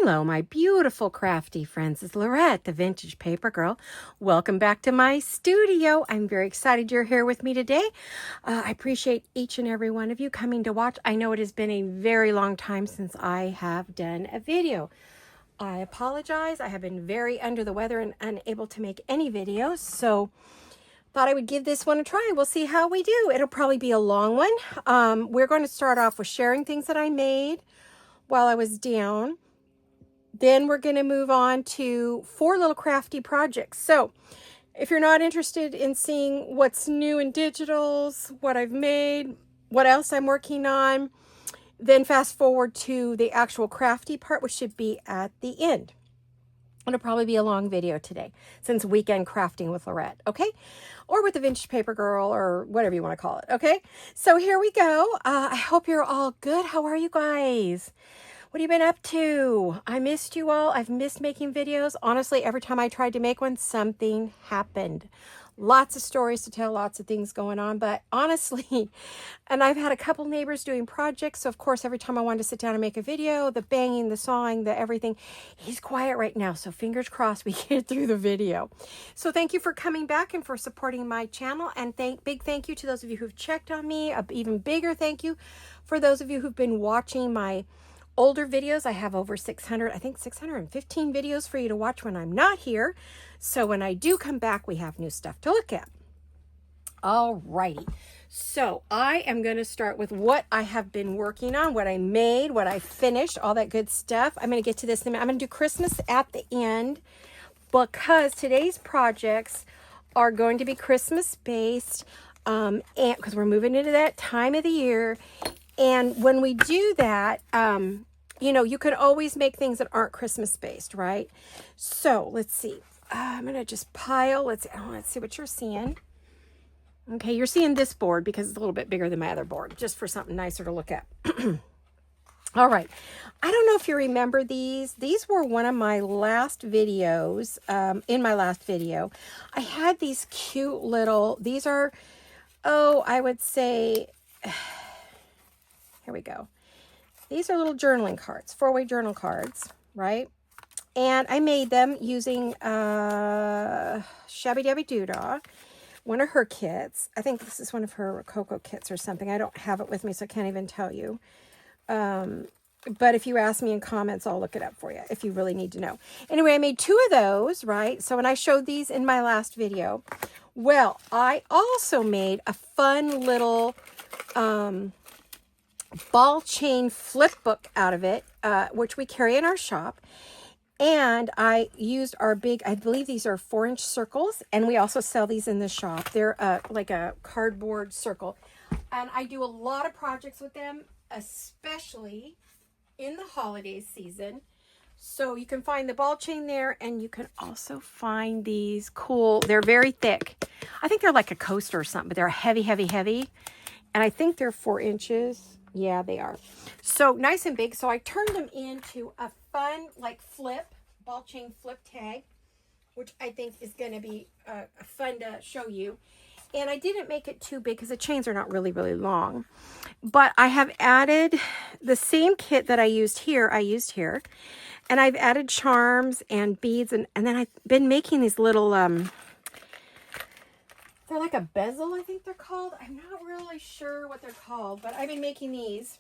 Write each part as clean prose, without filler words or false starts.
Hello, my beautiful crafty friends. It's Laurette, the Vintage Paper Girl. Welcome back to my studio. I'm very excited you're here with me today. I appreciate each and every one of you coming to watch. I know it has been a very long time since I have done a video. I apologize. I have been very under the weather and unable to make any videos, so thought I would give this one a try. We'll see how we do. It'll probably be a long one. We're going to start off with sharing things that I made while I was down. Then we're going to move on to 4 little crafty projects. So if you're not interested in seeing what's new in digitals, what I've made, what else I'm working on, then fast forward to the actual crafty part, which should be at the end. It'll probably be a long video today since weekend crafting with Laurette, okay? Or with the Vintage Paper Girl or whatever you want to call it, okay? So here we go. I hope you're all good. How are you guys? What have you been up to? I missed you all. I've missed making videos. Honestly, every time I tried to make one, something happened. Lots of stories to tell, lots of things going on. But honestly, and I've had a couple neighbors doing projects. So of course, every time I wanted to sit down and make a video, the banging, the sawing, the everything, he's quiet right now. So fingers crossed we get through the video. So thank you for coming back and for supporting my channel. And big thank you to those of you who've checked on me. An even bigger thank you for those of you who've been watching my older videos. I have over 600, I think 615 videos for you to watch when I'm not here. So when I do come back, we have new stuff to look at. All righty. So I am going to start with what I have been working on, what I made, what I finished, all that good stuff. I'm going to get to this in a minute. I'm going to do Christmas at the end because today's projects are going to be Christmas based, and because we're moving into that time of the year. And when we do that, you know, you can always make things that aren't Christmas based, right? So let's see. I'm going to just pile. Let's see what you're seeing. Okay, you're seeing this board because it's a little bit bigger than my other board, just for something nicer to look at. All right. I don't know if you remember these. These were one of my last videos. In my last video, I had these cute little, these are, I would say, here we go. These are little journaling cards, 4-way journal cards, right? And I made them using Shabby Dabby Doodah, one of her kits. I think this is one of her Cocoa kits or something. I don't have it with me, so I can't even tell you. But if you ask me in comments, I'll look it up for you if you really need to know. Anyway, I made 2 of those, right? So when I showed these in my last video, well, I also made a fun little ball chain flip book out of it, which we carry in our shop. And I used our big, I believe these are 4-inch circles, and we also sell these in the shop. They're like a cardboard circle. And I do a lot of projects with them, especially in the holiday season. So you can find the ball chain there, and you can also find these cool, they're very thick. I think they're like a coaster or something, but they're heavy, heavy, heavy. And I think they're 4 inches. Yeah, they are. So nice and big. So I turned them into a fun, like ball chain flip tag, which I think is going to be fun to show you. And I didn't make it too big because the chains are not really, really long. But I have added the same kit that I used here. And I've added charms and beads. And then I've been making these little, they're like a bezel, I think they're called. I'm not really sure what they're called, but I've been making these.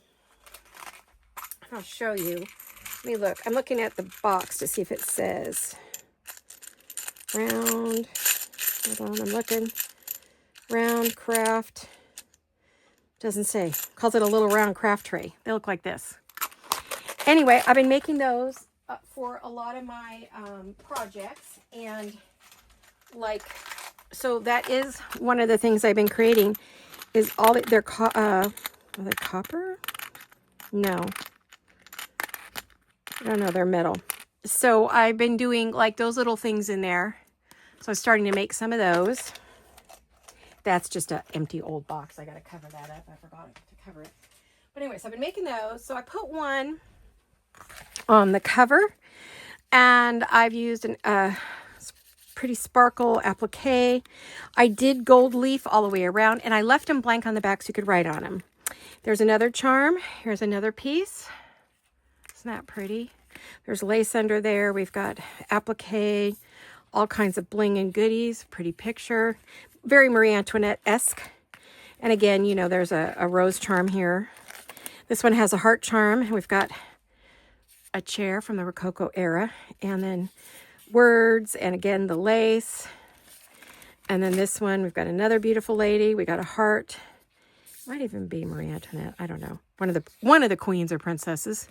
I'll show you. Let me look. I'm looking at the box to see if it says round. Hold on, I'm looking. Round craft. Doesn't say. Calls it a little round craft tray. They look like this. Anyway, I've been making those for a lot of my projects, and so that is one of the things I've been creating. Is all they're are they copper? No. I don't know, they're metal. So I've been doing like those little things in there. So I'm starting to make some of those. That's just an empty old box. I got to cover that up. I forgot to cover it. But anyways, I've been making those. So I put one on the cover, and I've used a pretty sparkle applique. I did gold leaf all the way around, and I left them blank on the back so you could write on them. There's another charm. Here's another piece. Isn't that pretty? There's lace under there. We've got applique, all kinds of bling and goodies. Pretty picture. Very Marie Antoinette-esque. And again, you know, there's a rose charm here. This one has a heart charm. We've got a chair from the Rococo era. And then words, and again, the lace. And then this one, we've got another beautiful lady. We got a heart. Might even be Marie Antoinette. I don't know. One of the queens or princesses.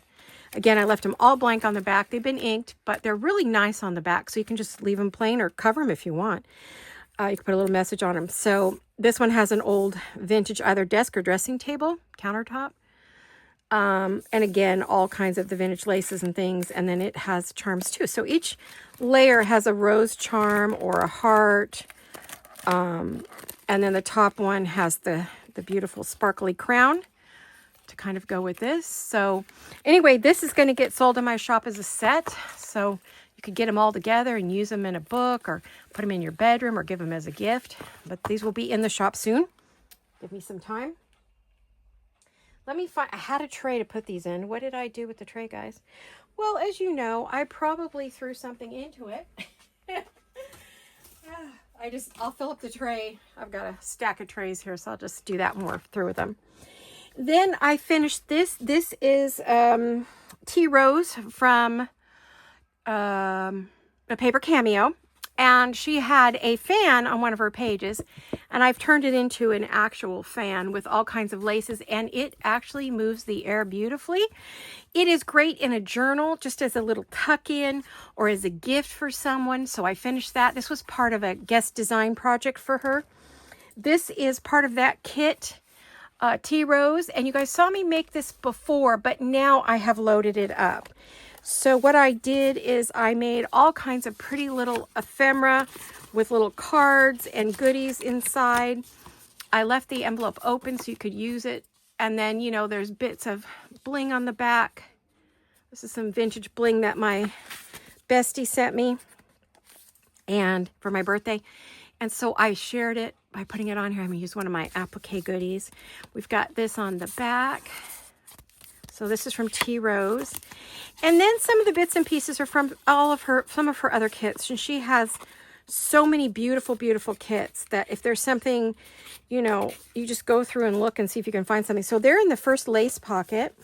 Again, I left them all blank on the back. They've been inked, but they're really nice on the back. So you can just leave them plain or cover them if you want. You can put a little message on them. So this one has an old vintage either desk or dressing table, countertop. And again, all kinds of the vintage laces and things. And then it has charms too. So each layer has a rose charm or a heart. And then the top one has the beautiful sparkly crown to kind of go with this. So anyway, this is going to get sold in my shop as a set. So you could get them all together and use them in a book or put them in your bedroom or give them as a gift. But these will be in the shop soon. Give me some time. Let me find, I had a tray to put these in. What did I do with the tray, guys? Well, as you know, I probably threw something into it. I'll fill up the tray. I've got a stack of trays here, so I'll just do that when we're through with them. Then I finished this. This is Tea Rose from a Paper Cameo. And she had a fan on one of her pages. And I've turned it into an actual fan with all kinds of laces. And it actually moves the air beautifully. It is great in a journal, just as a little tuck-in or as a gift for someone. So I finished that. This was part of a guest design project for her. This is part of that kit, Tea Rose. And you guys saw me make this before, but now I have loaded it up. So what I did is I made all kinds of pretty little ephemera with little cards and goodies inside. I left the envelope open so you could use it. And then, you know, there's bits of bling on the back. This is some vintage bling that my bestie sent me and for my birthday. And so I shared it by putting it on here. I'm going to use one of my applique goodies. We've got this on the back. So this is from Tea Rose. And then some of the bits and pieces are from some of her other kits. And she has so many beautiful, beautiful kits that if there's something, you know, you just go through and look and see if you can find something. So they're in the first lace pocket.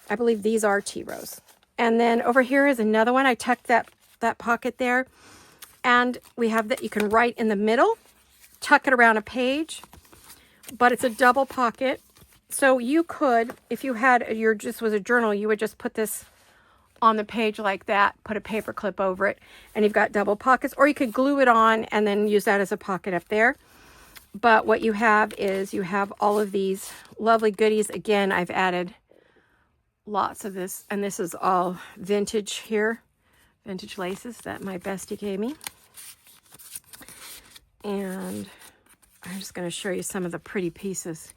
I believe these are Tea Rose. And then over here is another one. I tucked that pocket there. And we have that you can write in the middle, tuck it around a page, but it's a double pocket. So you could, if you had just was a journal, you would just put this on the page like that, put a paper clip over it, and you've got double pockets, or you could glue it on and then use that as a pocket up there. But what you have is you have all of these lovely goodies. Again, I've added lots of this, and this is all vintage here, vintage laces that my bestie gave me. And I'm just going to show you some of the pretty pieces.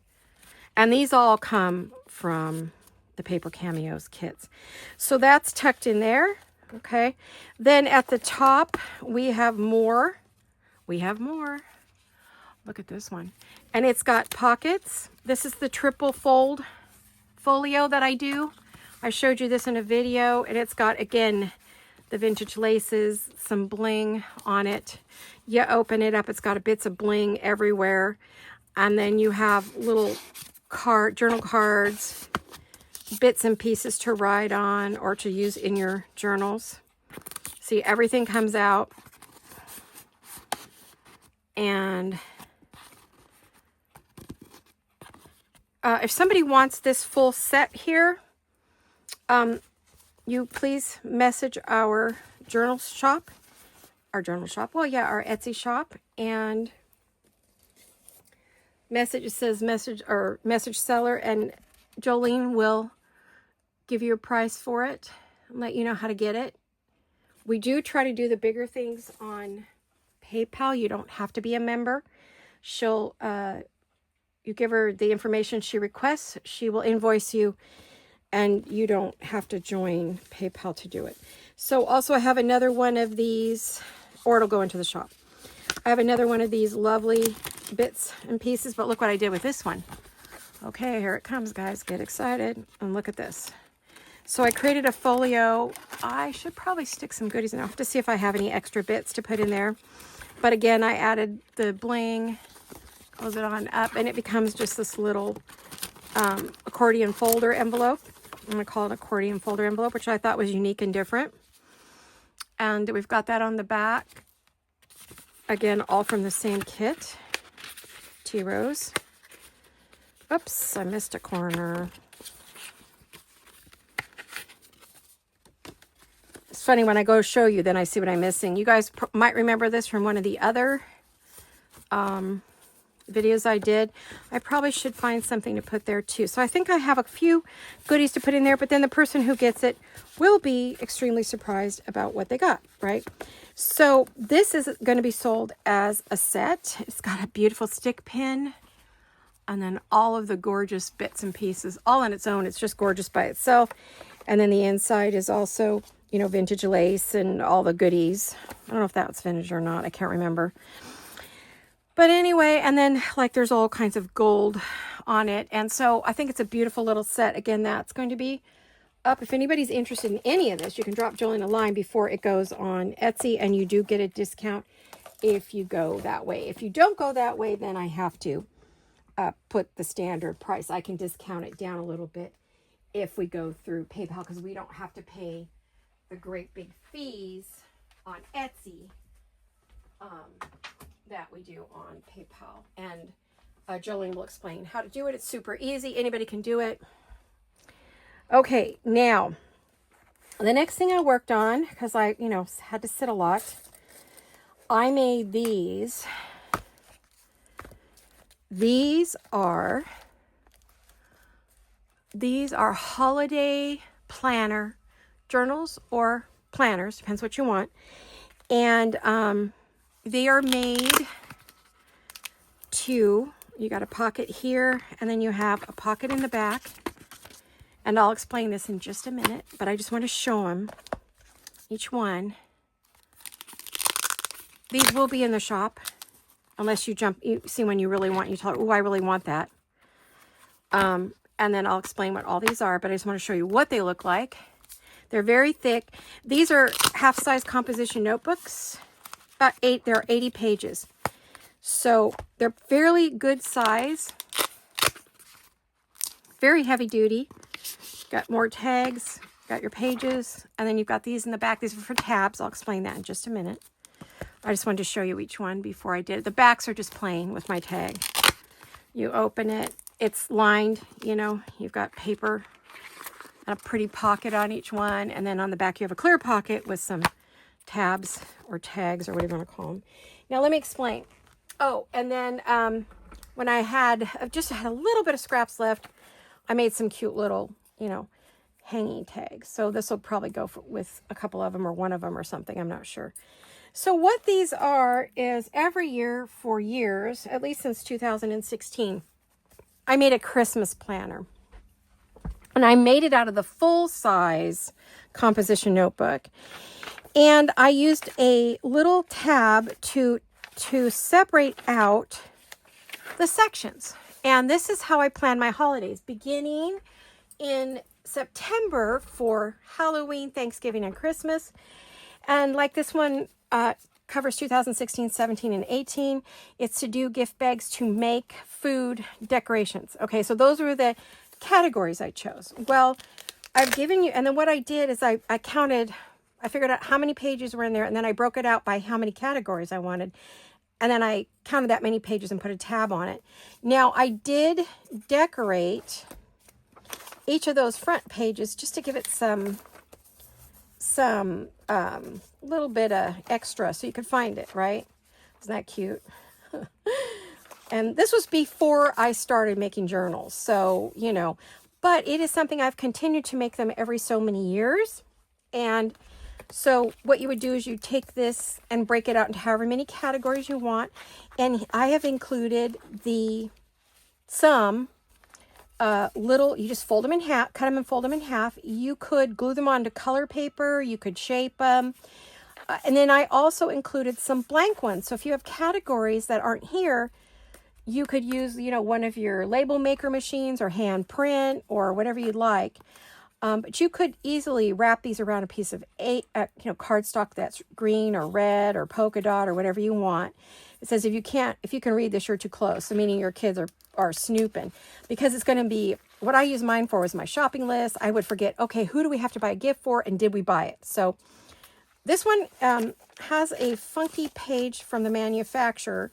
And these all come from the Paper Cameos kits. So that's tucked in there, okay? Then at the top, we have more. We have more. Look at this one. And it's got pockets. This is the triple fold folio that I do. I showed you this in a video, and it's got, again, the vintage laces, some bling on it. You open it up, it's got bits of bling everywhere. And then you have little journal cards, bits and pieces to write on or to use in your journals. See, everything comes out. And if somebody wants this full set here, you please message our journal shop. Our Etsy shop, and message seller, and Jolene will give you a price for it and let you know how to get it. We do try to do the bigger things on PayPal. You don't have to be a member. You give her the information she requests, she will invoice you, and you don't have to join PayPal to do it. So also I have another one of these, or it'll go into the shop. I have another one of these lovely bits and pieces, but look what I did with this one. Okay, here it comes, guys. Get excited and look at this. So I created a folio. I should probably stick some goodies in. I'll have to see if I have any extra bits to put in there. But again, I added the bling, close it on up, and it becomes just this little accordion folder envelope. I'm going to call it an accordion folder envelope, which I thought was unique and different. And we've got that on the back. Again, all from the same kit. Tea Rose. Oops, I missed a corner. It's funny, when I go show you, then I see what I'm missing. You guys might remember this from one of the other videos I did. I probably should find something to put there too. So I think I have a few goodies to put in there, but then the person who gets it will be extremely surprised about what they got, right? So this is going to be sold as a set. It's got a beautiful stick pin and then all of the gorgeous bits and pieces all on its own. It's just gorgeous by itself. And then the inside is also, you know, vintage lace and all the goodies. I don't know if that's vintage or not. I can't remember. But anyway, and then like there's all kinds of gold on it. And so I think it's a beautiful little set. Again, that's going to be up. If anybody's interested in any of this, you can drop Jolene a line before it goes on Etsy, and you do get a discount if you go that way. If you don't go that way, then I have to put the standard price. I can discount it down a little bit if we go through PayPal, because we don't have to pay the great big fees on Etsy that we do on PayPal. And Jolene will explain how to do it. It's super easy. Anybody can do it. Okay, now, the next thing I worked on, because I, you know, had to sit a lot, I made these. These are holiday planner journals or planners, depends what you want. And they are made to, you got a pocket here, and then you have a pocket in the back. And I'll explain this in just a minute, but I just want to show them each one. These will be in the shop, unless you see when you really want, you tell, oh, I really want that. And then I'll explain what all these are, but I just want to show you what they look like. They're very thick. These are half-size composition notebooks. They're 80 pages. So they're fairly good size. Very heavy duty. Got more tags, got your pages, and then you've got these in the back. These are for tabs. I'll explain that in just a minute. I just wanted to show you each one before I did it. The backs are just plain with my tag. You open it. It's lined, you know. You've got paper and a pretty pocket on each one. And then on the back, you have a clear pocket with some tabs or tags or whatever you want to call them. Now, let me explain. Oh, and then when I had just had a little bit of scraps left, I made some cute little, you know, hanging tags. So this will probably go with a couple of them or one of them or something. I'm not sure. So what these are is every year for years, at least since 2016, I made a Christmas planner. And I made it out of the full-size composition notebook. And I used a little tab to separate out the sections. And this is how I plan my holidays, beginning in September for Halloween, Thanksgiving, and Christmas. And like this one covers 2016, 17, and 18. It's to do gift bags to make food decorations. Okay, so those were the categories I chose. Well, I've given you, and then what I did is I counted, I figured out how many pages were in there, and then I broke it out by how many categories I wanted. And then I counted that many pages and put a tab on it. Now, I did decorate each of those front pages just to give it some little bit of extra so you could find it, right? Isn't that cute? And this was before I started making journals. So, you know, but it is something I've continued to make them every so many years. And so what you would do is you take this and break it out into however many categories you want. And I have included some little, you just fold them in half, cut them and fold them in half. You could glue them onto color paper. You could shape them. And then I also included some blank ones. So if you have categories that aren't here, you could use, you know, one of your label maker machines or hand print or whatever you'd like. But you could easily wrap these around a piece of cardstock that's green or red or polka dot or whatever you want. It says if you can read this, you're too close. So meaning your kids are snooping, because it's going to be, what I use mine for was my shopping list. I would forget, okay, who do we have to buy a gift for, and did we buy it? So this one has a funky page from the manufacturer.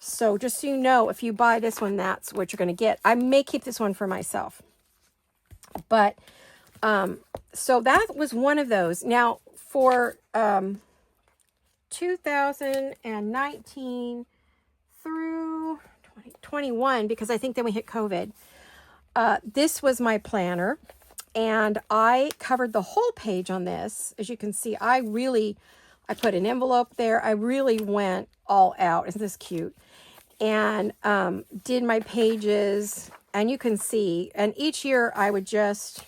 So just so you know, if you buy this one, that's what you're going to get. I may keep this one for myself. But so that was one of those. Now for 2019 through 2021, because I think then we hit COVID, this was my planner, and I covered the whole page on this. As you can see, I put an envelope there. I really went all out. Isn't this cute? And did my pages, and you can see, and each year I would just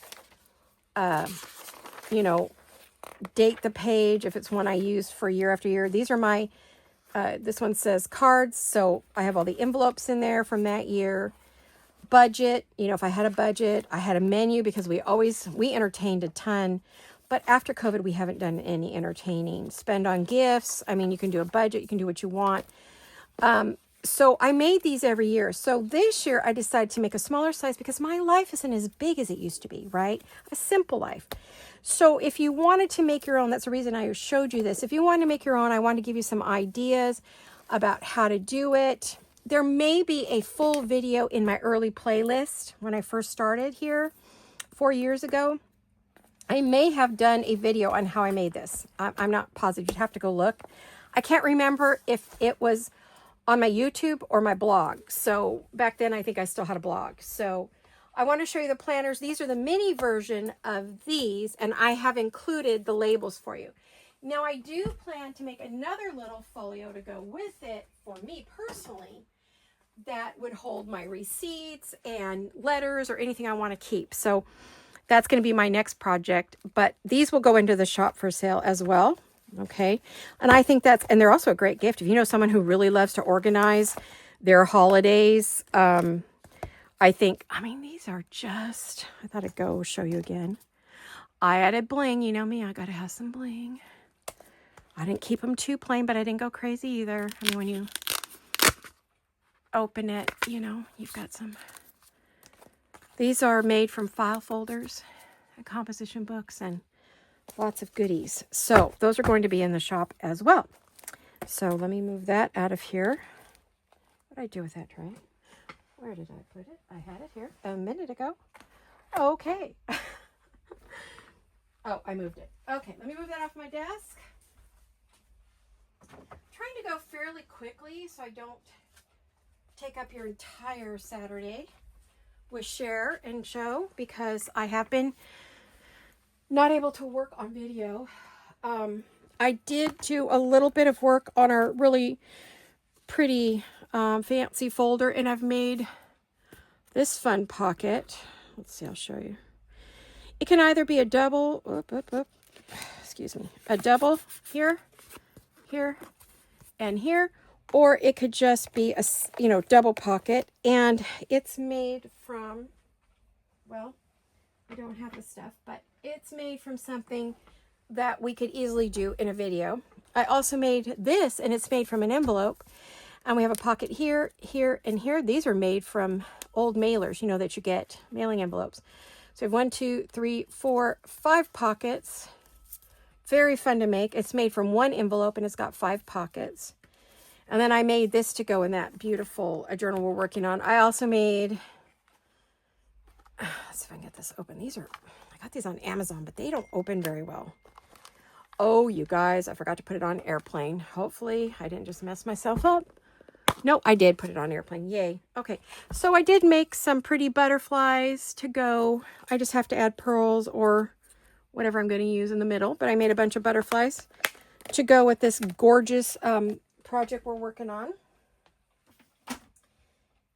date the page if it's one I used for year after year. These are my this one says cards, so I have all the envelopes in there from that year. Budget, if I had a budget. I had a menu, because we entertained a ton, but after COVID we haven't done any entertaining. Spend on gifts. I mean, you can do a budget, you can do what you want. So I made these every year. So this year I decided to make a smaller size, because my life isn't as big as it used to be, right? A simple life. So if you wanted to make your own, that's the reason I showed you this. If you wanted to make your own, I wanted to give you some ideas about how to do it. There may be a full video in my early playlist when I first started here 4 years ago. I may have done a video on how I made this. I'm not positive. You'd have to go look. I can't remember if it was on my YouTube or my blog. So back then I think I still had a blog. So I want to show you the planners. These are the mini version of these, and I have included the labels for you. Now I do plan to make another little folio to go with it for me personally, that would hold my receipts and letters or anything I want to keep. So that's going to be my next project, but these will go into the shop for sale as well. Okay. And I think and they're also a great gift. If you know someone who really loves to organize their holidays, these are just, I thought I'd go show you again. I added bling. You know me, I got to have some bling. I didn't keep them too plain, but I didn't go crazy either. I mean, when you open it, you've got some. These are made from file folders and composition books and lots of goodies. So those are going to be in the shop as well. So let me move that out of here. What did I do with that tray? Where did I put it? I had it here a minute ago. Okay. Oh, I moved it. Okay, let me move that off my desk. I'm trying to go fairly quickly so I don't take up your entire Saturday with share and show, because I have been not able to work on video. I did do a little bit of work on our really pretty fancy folder, and I've made this fun pocket. Let's see, I'll show you. It can either be a double, a double here, and here, or it could just be a, double pocket, and it's made from, well, I don't have the stuff, but it's made from something that we could easily do in a video. I also made this, and it's made from an envelope, and we have a pocket here, here, and here. These are made from old mailers, that you get, mailing envelopes. So we have 1, 2, 3, 4, 5 pockets. Very fun to make. It's made from one envelope, and it's got 5 pockets. And then I made this to go in that beautiful journal we're working on. I also made, let's see if I can get this open. I got these on Amazon, but they don't open very well. Oh, you guys, I forgot to put it on airplane. Hopefully I didn't just mess myself up. No, I did put it on airplane. Yay. Okay. So I did make some pretty butterflies to go. I just have to add pearls or whatever I'm going to use in the middle. But I made a bunch of butterflies to go with this gorgeous project we're working on.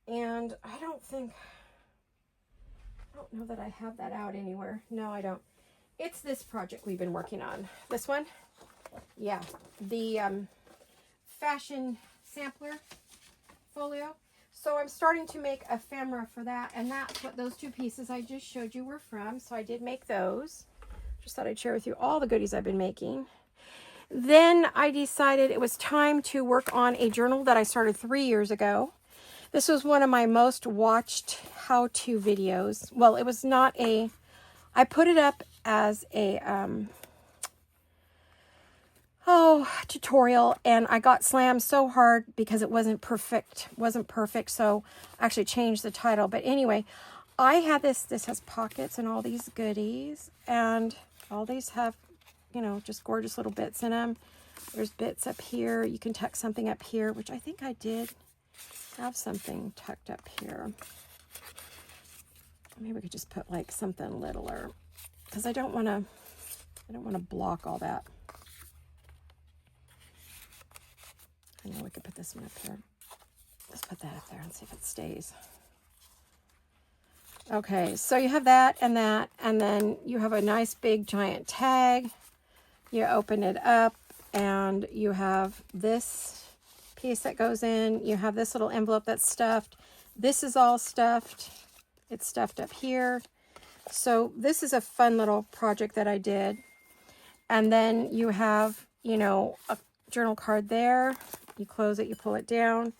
And I don't know that I have that out anywhere. No, I don't. It's this project we've been working on. This one? Yeah. The fashion sampler folio. So I'm starting to make ephemera for that, and that's what those two pieces I just showed you were from. So I did make those. Just thought I'd share with you all the goodies I've been making. Then I decided it was time to work on a journal that I started 3 years ago. This was one of my most watched how-to videos. Well, it was not a, I put it up as a, tutorial, and I got slammed so hard because it wasn't perfect, so I actually changed the title. But anyway, I had this has pockets and all these goodies, and all these have, you know, just gorgeous little bits in them. There's bits up here. You can tuck something up here, which I think I did have something tucked up here. Maybe we could just put like something littler, because I don't want to block all that. I know we could put this one up here. Let's put that up there and see if it stays. Okay, so you have that, and then you have a nice big giant tag. You open it up, and you have this piece that goes in. You have this little envelope that's stuffed. This is all stuffed. It's stuffed up here. So this is a fun little project that I did. And then you have, you know, a journal card there. You close it, you pull it down.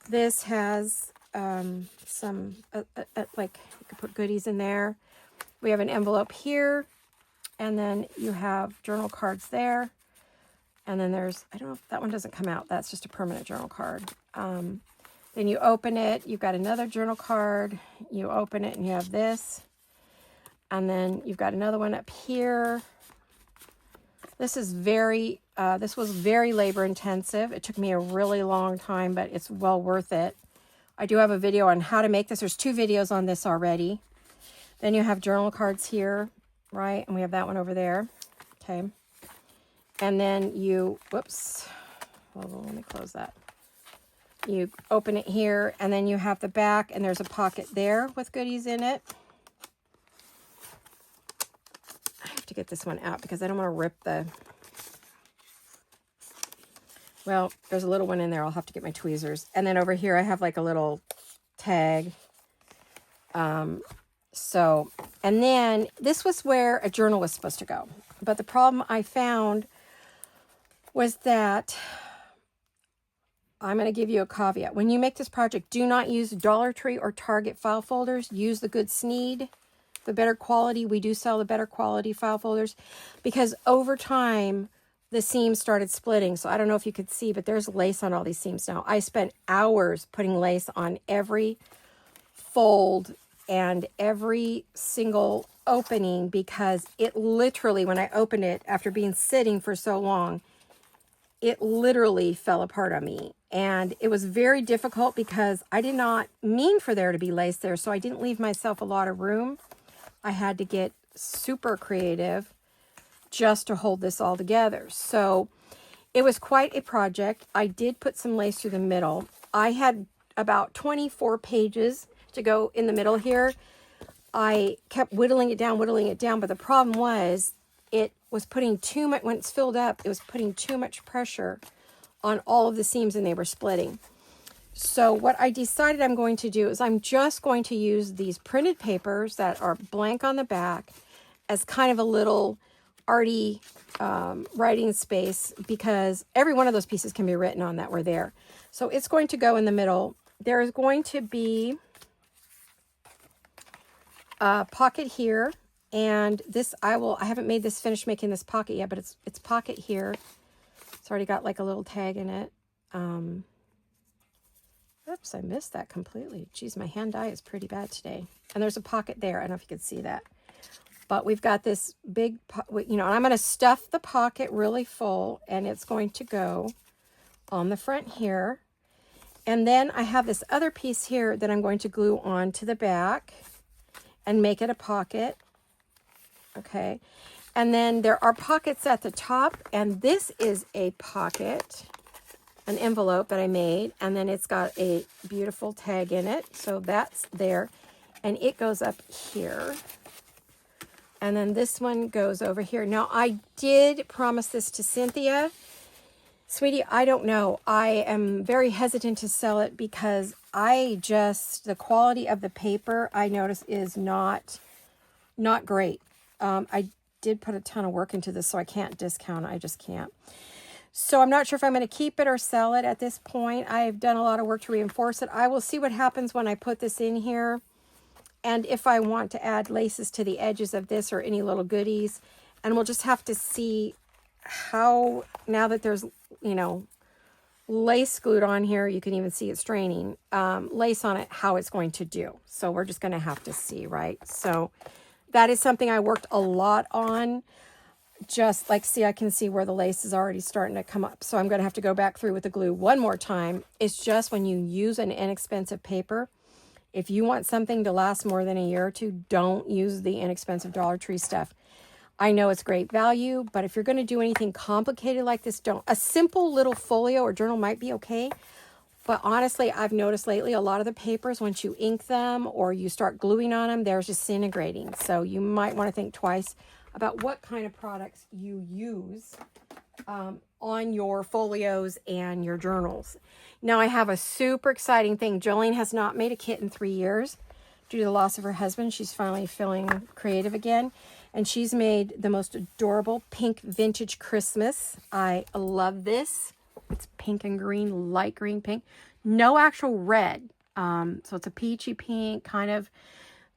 This has some, like, you could put goodies in there. We have an envelope here, and then you have journal cards there. And then there's, I don't know if that one doesn't come out. That's just a permanent journal card. Then you open it, you've got another journal card. You open it, and you have this. And then you've got another one up here. This is very, this was very labor intensive. It took me a really long time, but it's well worth it. I do have a video on how to make this. There's 2 videos on this already. Then you have journal cards here, right? And we have that one over there. Okay. And then you, whoops, hold on, let me close that. You open it here, and then you have the back, and there's a pocket there with goodies in it. I have to get this one out because I don't want to rip the, well, there's a little one in there. I'll have to get my tweezers. And then over here I have like a little tag. And then this was where a journal was supposed to go. But the problem I found was that, I'm going to give you a caveat. When you make this project, do not use Dollar Tree or Target file folders. Use the good Sneed, the better quality. We do sell the better quality file folders, because over time the seams started splitting. So I don't know if you could see, but there's lace on all these seams now. I spent hours putting lace on every fold and every single opening, because it literally, when I opened it after being sitting for so long, it literally fell apart on me. And it was very difficult because I did not mean for there to be lace there, so I didn't leave myself a lot of room. I had to get super creative just to hold this all together. So it was quite a project. I did put some lace through the middle. I had about 24 pages to go in the middle here. I kept whittling it down, but the problem was it was putting too much, when it's filled up, it was putting too much pressure on all of the seams, and they were splitting. So what I decided I'm going to do is I'm just going to use these printed papers that are blank on the back as kind of a little arty writing space, because every one of those pieces can be written on that were there. So it's going to go in the middle. There is going to be a pocket here, and this I haven't made this, finished making this pocket yet, but it's pocket here. It's already got like a little tag in it. Oops, I missed that completely. Geez, my hand-eye is pretty bad today. And there's a pocket there. I don't know if you can see that. But we've got this big, you know, and I'm going to stuff the pocket really full, and it's going to go on the front here. And then I have this other piece here that I'm going to glue on to the back and make it a pocket. Okay. And then there are pockets at the top, and this is a pocket, an envelope that I made, and then it's got a beautiful tag in it. So that's there, and it goes up here. And then this one goes over here. Now, I did promise this to Cynthia, Sweetie, I don't know. I am very hesitant to sell it because the quality of the paper I notice is not great. I did put a ton of work into this, so I can't discount it. I just can't. So I'm not sure if I'm going to keep it or sell it at this point. I've done a lot of work to reinforce it. I will see what happens when I put this in here. And if I want to add laces to the edges of this or any little goodies. And we'll just have to see how, now that there's, you know, lace glued on here, you can even see it straining, lace on it, how it's going to do. So we're just going to have to see, right? So that is something I worked a lot on. Just like, see, I can see where the lace is already starting to come up. So I'm going to have to go back through with the glue one more time. It's just when you use an inexpensive paper, if you want something to last more than a year or two, don't use the inexpensive Dollar Tree stuff. I know it's great value, but if you're going to do anything complicated like this, don't. A simple little folio or journal might be okay. But honestly, I've noticed lately a lot of the papers, once you ink them or you start gluing on them, they're disintegrating. So you might want to think twice about what kind of products you use on your folios and your journals. Now, I have a super exciting thing. Jolene has not made a kit in 3 years. Due to the loss of her husband, she's finally feeling creative again. And she's made the most adorable pink vintage Christmas. I love this. It's pink and green, light green pink. No actual red. So it's a peachy pink kind of.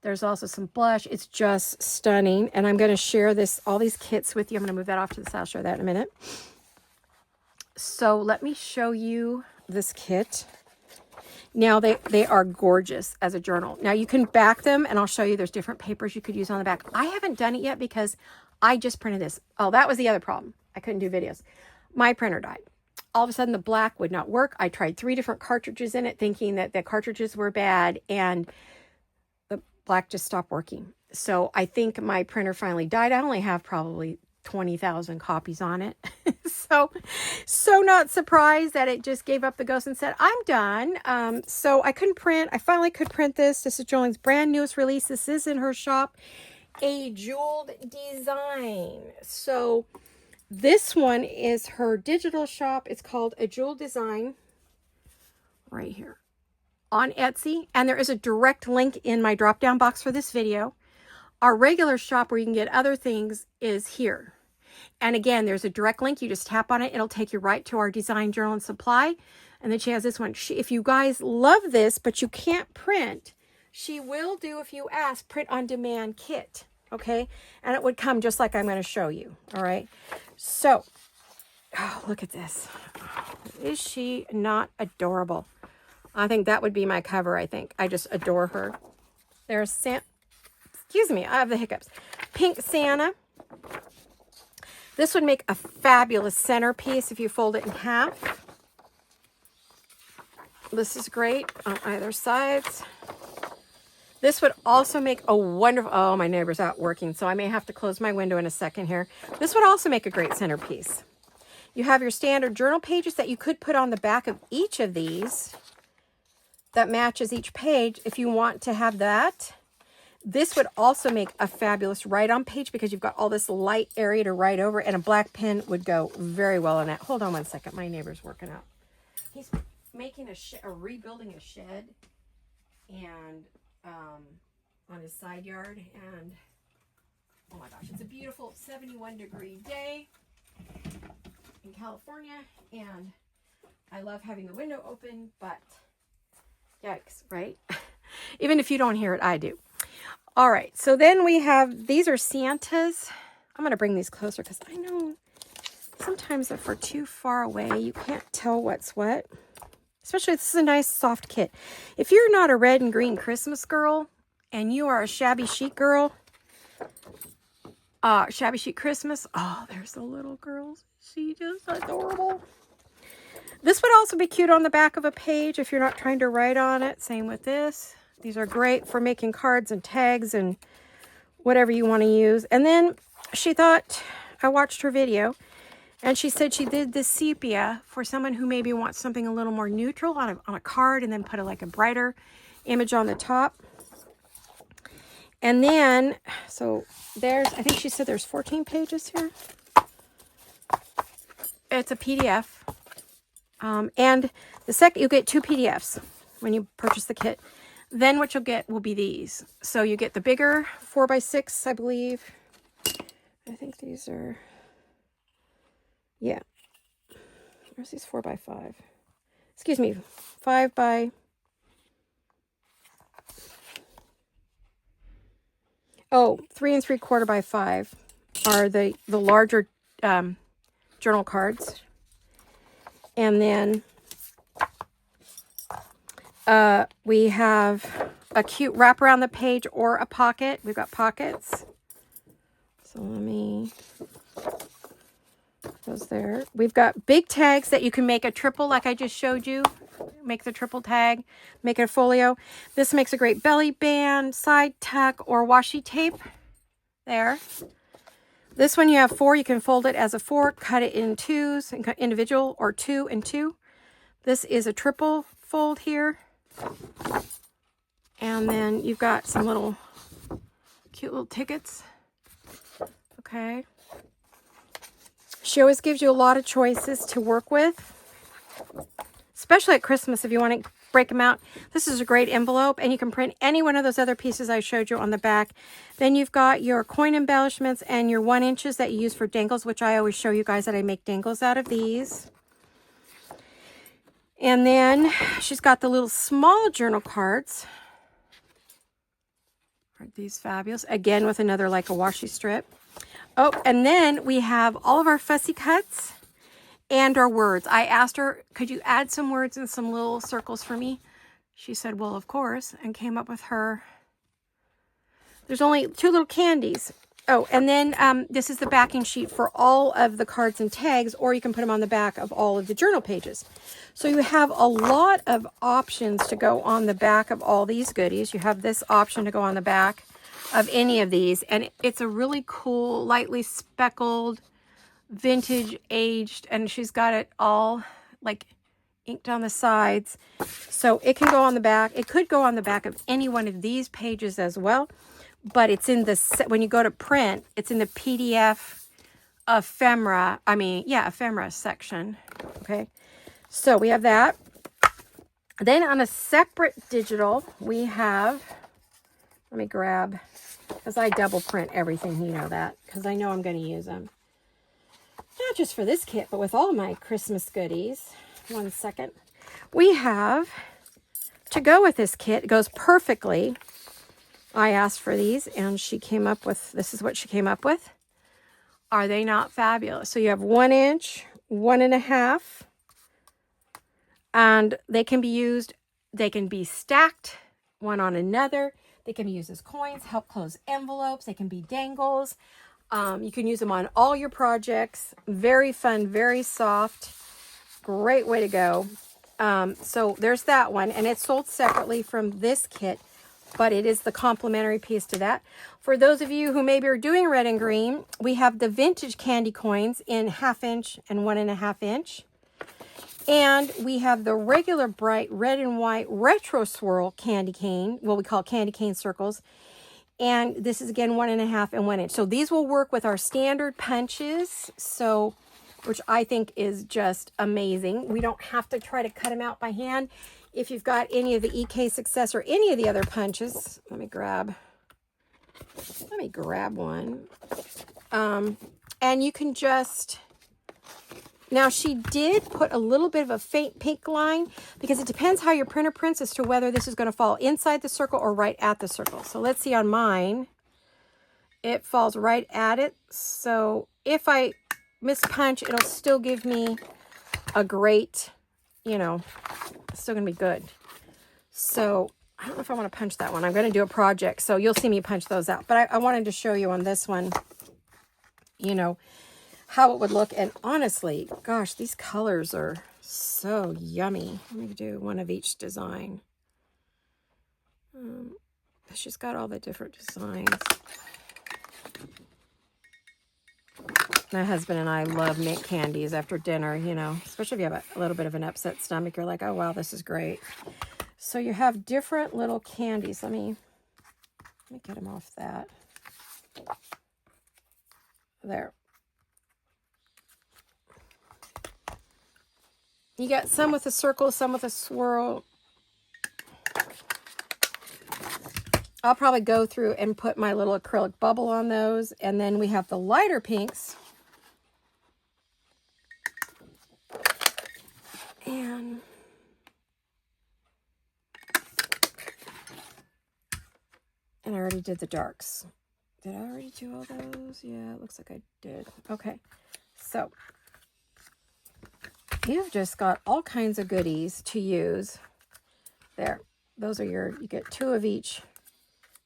There's also some blush. It's just stunning. And I'm going to share all these kits with you. I'm going to move that off to the side. I'll show that in a minute. So let me show you this kit. Now, they are gorgeous as a journal. Now, you can back them, and I'll show you there's different papers you could use on the back. I haven't done it yet because I just printed this. Oh, that was the other problem. I couldn't do videos. My printer died. All of a sudden, the black would not work. I tried 3 different cartridges in it, thinking that the cartridges were bad, and the black just stopped working. So I think my printer finally died. I only have probably 20,000 copies on it. so not surprised that it just gave up the ghost and said, I'm done. So I couldn't print. I finally could print this. This is Jolene's brand newest release. This is in her shop, a jeweled design. So this one is her digital shop. It's called A Jeweled Design right here on Etsy. And there is a direct link in my drop down box for this video. Our regular shop where you can get other things is here. And again, there's a direct link. You just tap on it. It'll take you right to our design journal and supply. And then she has this one. If you guys love this, but you can't print, she will do, if you ask, print on demand kit. Okay. And it would come just like I'm going to show you. All right. So, oh, look at this. Is she not adorable? I think that would be my cover. I think I just adore her. There's excuse me, I have the hiccups. Pink Santa. This would make a fabulous centerpiece if you fold it in half. This is great on either sides. This would also make a wonderful, oh, my neighbor's out working, so I may have to close my window in a second here. This would also make a great centerpiece. You have your standard journal pages that you could put on the back of each of these that matches each page if you want to have that. This would also make a fabulous write-on page because you've got all this light area to write over, and a black pen would go very well in that. Hold on one second. My neighbor's working out. He's making rebuilding a shed and on his side yard. And oh my gosh, it's a beautiful 71-degree day in California, and I love having the window open, but yikes, right? Even if you don't hear it, I do. All right, so then we have, these are Santas. I'm going to bring these closer because I know sometimes if we're too far away, you can't tell what's what. Especially, this is a nice soft kit. If you're not a red and green Christmas girl and you are a shabby chic girl, shabby chic Christmas, oh, there's the little girls. She just adorable. This would also be cute on the back of a page if you're not trying to write on it. Same with this. These are great for making cards and tags and whatever you want to use. And then she thought, I watched her video, and she said she did this sepia for someone who maybe wants something a little more neutral on a card, and then put like a brighter image on the top. And then, so I think she said there's 14 pages here. It's a PDF. And the second, you get 2 PDFs when you purchase the kit. Then what you'll get will be these. So you get the bigger 4x6, I believe. I think these are, yeah. Where's these 4x5? Excuse me, 5 by, oh, 3 3/4 by 5 are the larger journal cards. And then we have a cute wrap around the page or a pocket. We've got pockets. So let me put those there. We've got big tags that you can make a triple like I just showed you. Make the triple tag, make it a folio. This makes a great belly band, side tuck, or washi tape. There. This one you have 4. You can fold it as a 4, cut it in 2s, individual, or 2 and 2. This is a triple fold here. And then you've got some little cute little tickets. Okay. She always gives you a lot of choices to work with, especially at Christmas if you want to break them out. This is a great envelope, and you can print any one of those other pieces I showed you on the back. Then you've got your coin embellishments and your 1 inches that you use for dangles, which I always show you guys that I make dangles out of these. And then she's got the little small journal cards. Aren't these fabulous? Again, with another like a washi strip. Oh, and then we have all of our fussy cuts and our words. I asked her, could you add some words and some little circles for me? She said, well, of course, and came up with her. There's only 2 little candies. Oh, and then this is the backing sheet for all of the cards and tags, or you can put them on the back of all of the journal pages. So you have a lot of options to go on the back of all these goodies. You have this option to go on the back of any of these, and it's a really cool, lightly speckled, vintage aged, and she's got it all like inked on the sides. So it can go on the back. It could go on the back of any one of these pages as well. But it's in the, when you go to print, it's in the PDF ephemera, ephemera section. Okay. So we have that. Then on a separate digital, we have, let me grab, because I double print everything, you know that, because I know I'm going to use them. Not just for this kit, but with all my Christmas goodies. 1 second. We have, to go with this kit, it goes perfectly. I asked for these, and she came up with, this is what she came up with. Are they not fabulous? So you have 1 inch, 1.5, and they can be used, they can be stacked one on another. They can be used as coins, help close envelopes. They can be dangles. You can use them on all your projects. Very fun, very soft. Great way to go. So there's that one, and it's sold separately from this kit, but it is the complementary piece to that. For those of you who maybe are doing red and green, we have the vintage candy coins in 1/2 inch and 1.5 inch. And we have the regular bright red and white retro swirl candy cane, what we call candy cane circles. And this is again 1.5 and 1 inch. So these will work with our standard punches, so which I think is just amazing. We don't have to try to cut them out by hand. If you've got any of the EK Success or any of the other punches, let me grab one. And you can just, now she did put a little bit of a faint pink line because it depends how your printer prints as to whether this is going to fall inside the circle or right at the circle. So let's see on mine, it falls right at it. So if I mispunch, it'll still give me a great, it's still going to be good. So I don't know if I want to punch that one. I'm going to do a project, so you'll see me punch those out. But I wanted to show you on this one, how it would look. And honestly, gosh, these colors are so yummy. Let me do one of each design. She's got all the different designs. My husband and I love make candies after dinner, especially if you have a little bit of an upset stomach. You're like, oh, wow, this is great. So you have different little candies. Let me get them off that. There. You got some with a circle, some with a swirl. I'll probably go through and put my little acrylic bubble on those. And then we have the lighter pinks. And I already did the darks. Did I already do all those? Yeah, it looks like I did. Okay. So you've just got all kinds of goodies to use. There. Those are you get 2 of each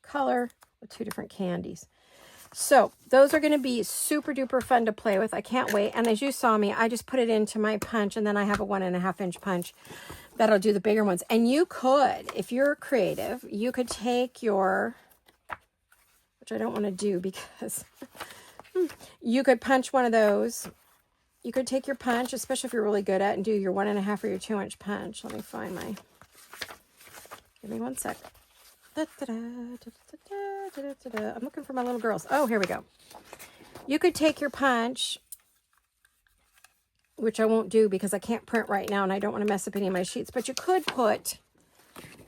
color with 2 different candies. So those are going to be super duper fun to play with. I can't wait. And as you saw me, I just put it into my punch, and then I have a 1.5 inch punch that'll do the bigger ones. And you could, if you're creative, you could take your, which I don't want to do because you could punch one of those. You could take your punch, especially if you're really good at it, and do your 1.5 or your 2 inch punch. Let me find my, give me 1 sec. I'm looking for my little girls. Oh, here we go. You could take your punch, which I won't do because I can't print right now and I don't want to mess up any of my sheets, but you could put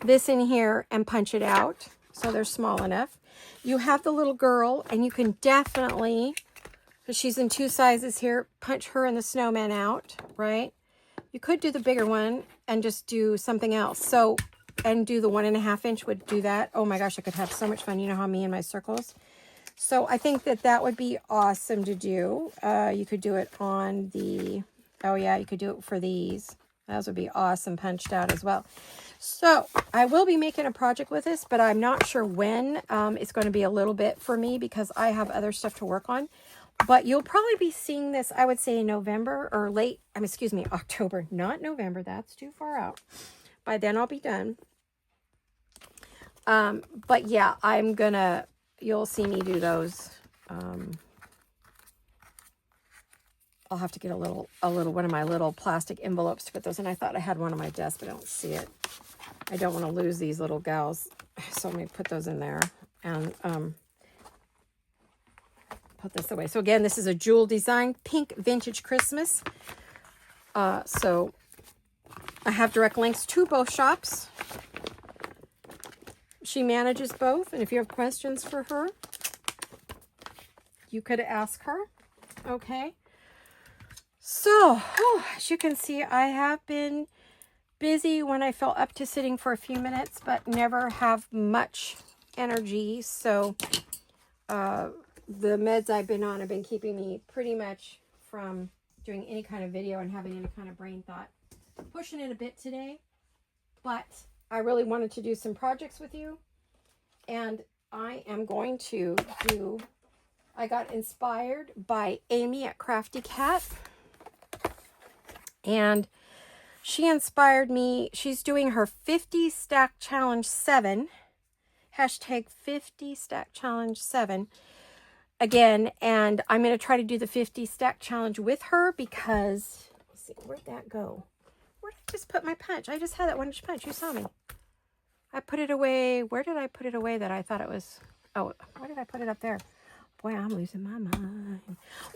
this in here and punch it out so they're small enough. You have the little girl, and you can definitely, because she's in 2 sizes here, punch her and the snowman out, right? You could do the bigger one and just do something else. So, and do the 1.5 inch would do that. Oh my gosh, I could have so much fun. You know how me and my circles. So I think that would be awesome to do. You could do it on the, oh yeah, you could do it for these. Those would be awesome punched out as well. So I will be making a project with this, but I'm not sure when. It's going to be a little bit for me because I have other stuff to work on. But you'll probably be seeing this, I would say, in November or October, not November. That's too far out. By then I'll be done. But yeah, you'll see me do those. I'll have to get a little one of my little plastic envelopes to put those in. I thought I had one on my desk, but I don't see it. I don't want to lose these little gals. So let me put those in there and, put this away. So again, this is a jewel design, pink vintage Christmas. So I have direct links to both shops. She manages both, and if you have questions for her, you could ask her. Okay. So, as you can see, I have been busy when I feel up to sitting for a few minutes, but never have much energy. So, the meds I've been on have been keeping me pretty much from doing any kind of video and having any kind of brain thought. Pushing it a bit today, but I really wanted to do some projects with you, and I am going to do, I got inspired by Amy at Crafty Cat, and she inspired me. She's doing her 50 stack challenge 7, hashtag 50 stack challenge 7 again, and I'm going to try to do the 50 stack challenge with her because, let's see, where'd that go? Where did I just put my punch? I just had that 1 inch punch. You saw me. I put it away. Where did I put it away that I thought it was? Oh, why did I put it up there? Boy, I'm losing my mind.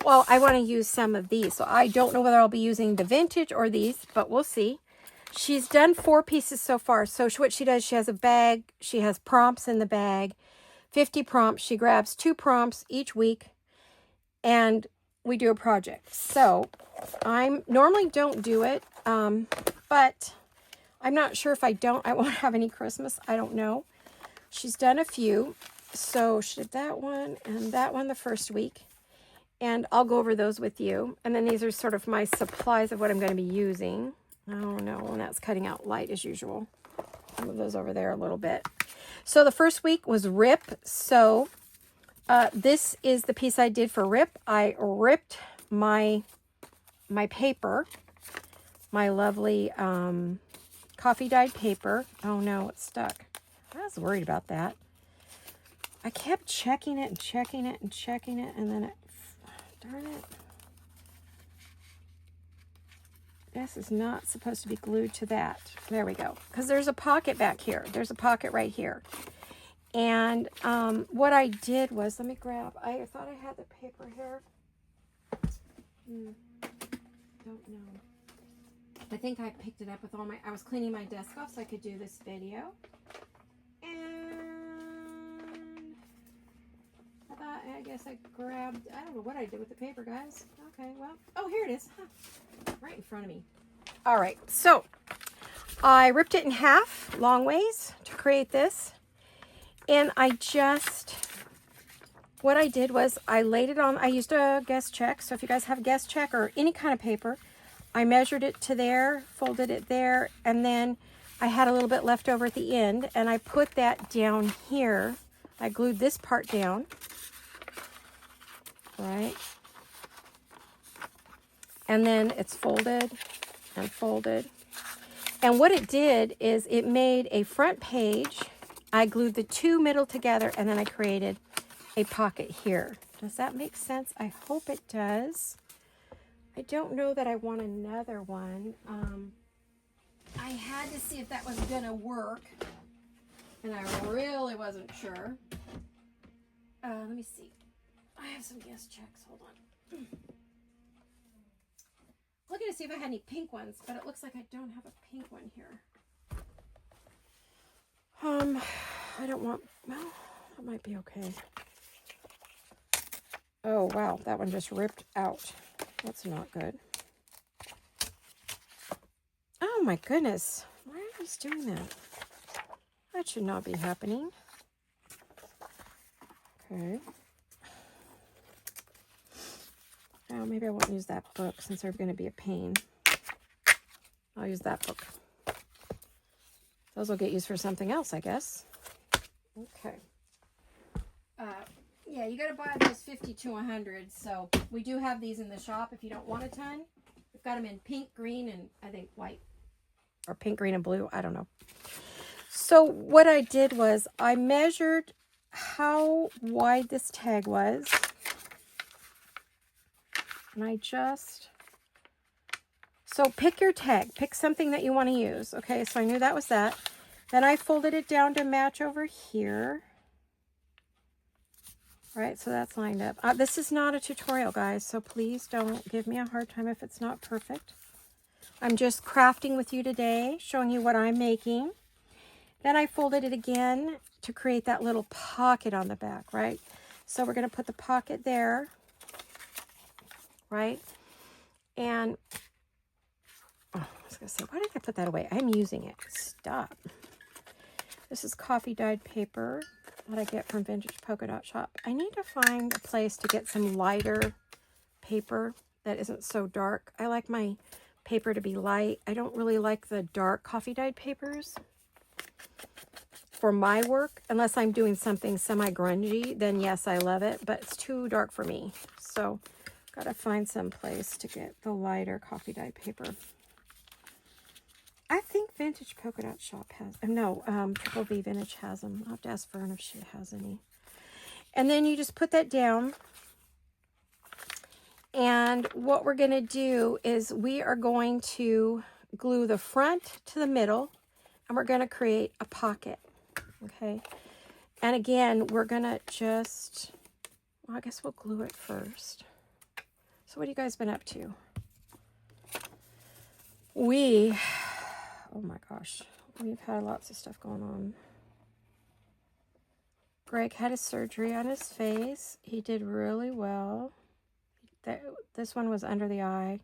Well, I want to use some of these. So I don't know whether I'll be using the vintage or these, but we'll see. She's done 4 pieces so far. So what she does, she has a bag. She has prompts in the bag. 50 prompts. She grabs 2 prompts each week. And we do a project. So I normally don't do it. But I'm not sure if I won't have any Christmas. I don't know. She's done a few. So she did that one and that one the first week. And I'll go over those with you. And then these are sort of my supplies of what I'm going to be using. Oh no, and that's cutting out light as usual. I'll move those over there a little bit. So the first week was Rip. So this is the piece I did for Rip. I ripped my paper, my lovely coffee dyed paper. Oh no, it's stuck. I was worried about that. I kept checking it and checking it and checking it, and then darn it. This is not supposed to be glued to that. There we go. Because there's a pocket back here. There's a pocket right here. And what I did was, let me grab, I thought I had the paper here. Don't know. I think I picked it up with I was cleaning my desk off so I could do this video. And I guess I grabbed, I don't know what I did with the paper, guys. Okay, well, oh, here it is. Huh. Right in front of me. All right, so I ripped it in half, long ways, to create this. And what I did was I laid it on, I used a guest check. So if you guys have a guest check or any kind of paper, I measured it to there, folded it there, and then I had a little bit left over at the end, and I put that down here. I glued this part down, right? And then it's folded and folded. And what it did is it made a front page. I glued the two middle together, and then I created a pocket here. Does that make sense? I hope it does. I don't know that I want another one. I had to see if that was gonna work, and I really wasn't sure. Let me see. I have some guest checks. Hold on. Looking to see if I had any pink ones, but it looks like I don't have a pink one here. I don't want, well, that might be okay. Oh, wow, that one just ripped out. That's not good. Oh my goodness, why are you doing that? That should not be happening. Okay. Oh, maybe I won't use that book since they're going to be a pain. I'll use that book. Those will get used for something else, I guess. Okay. Yeah, you got to buy those 50 to 100. So we do have these in the shop if you don't want a ton. We've got them in pink, green, and I think white. Or pink, green, and blue. I don't know. So what I did was I measured how wide this tag was. And so pick your tag. Pick something that you want to use. Okay, so I knew that was that. Then I folded it down to match over here. Right, so that's lined up. This is not a tutorial, guys, so please don't give me a hard time if it's not perfect. I'm just crafting with you today, showing you what I'm making. Then I folded it again to create that little pocket on the back, right? So we're going to put the pocket there, right? And, oh, I was going to say, why did I put that away? I'm using it. Stop. This is coffee dyed paper that I get from Vintage Polka Dot Shop. I need to find a place to get some lighter paper that isn't so dark. I like my paper to be light. I don't really like the dark coffee dyed papers for my work. Unless I'm doing something semi-grungy, then yes, I love it, but it's too dark for me. So gotta find some place to get the lighter coffee dyed paper. I think Vintage Polka Dot Shop has, no, Triple V Vintage has them. I'll have to ask Fern if she has any. And then you just put that down. And what we're going to do is we are going to glue the front to the middle, and we're going to create a pocket. Okay. And again, we're going to just, well, I guess we'll glue it first. So what have you guys been up to? Oh my gosh, we've had lots of stuff going on. Greg had his surgery on his face. He did really well. This one was under the eye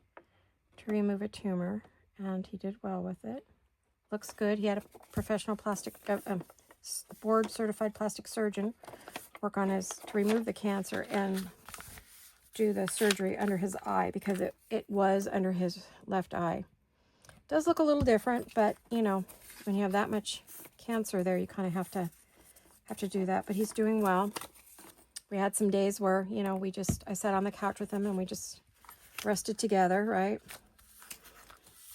to remove a tumor, and he did well with it. Looks good. He had a professional board certified plastic surgeon work on to remove the cancer and do the surgery under his eye because it was under his left eye. Does look a little different, but you know, when you have that much cancer there, you kind of have to do that. But he's doing well. We had some days where, you know, I sat on the couch with him and we just rested together, right?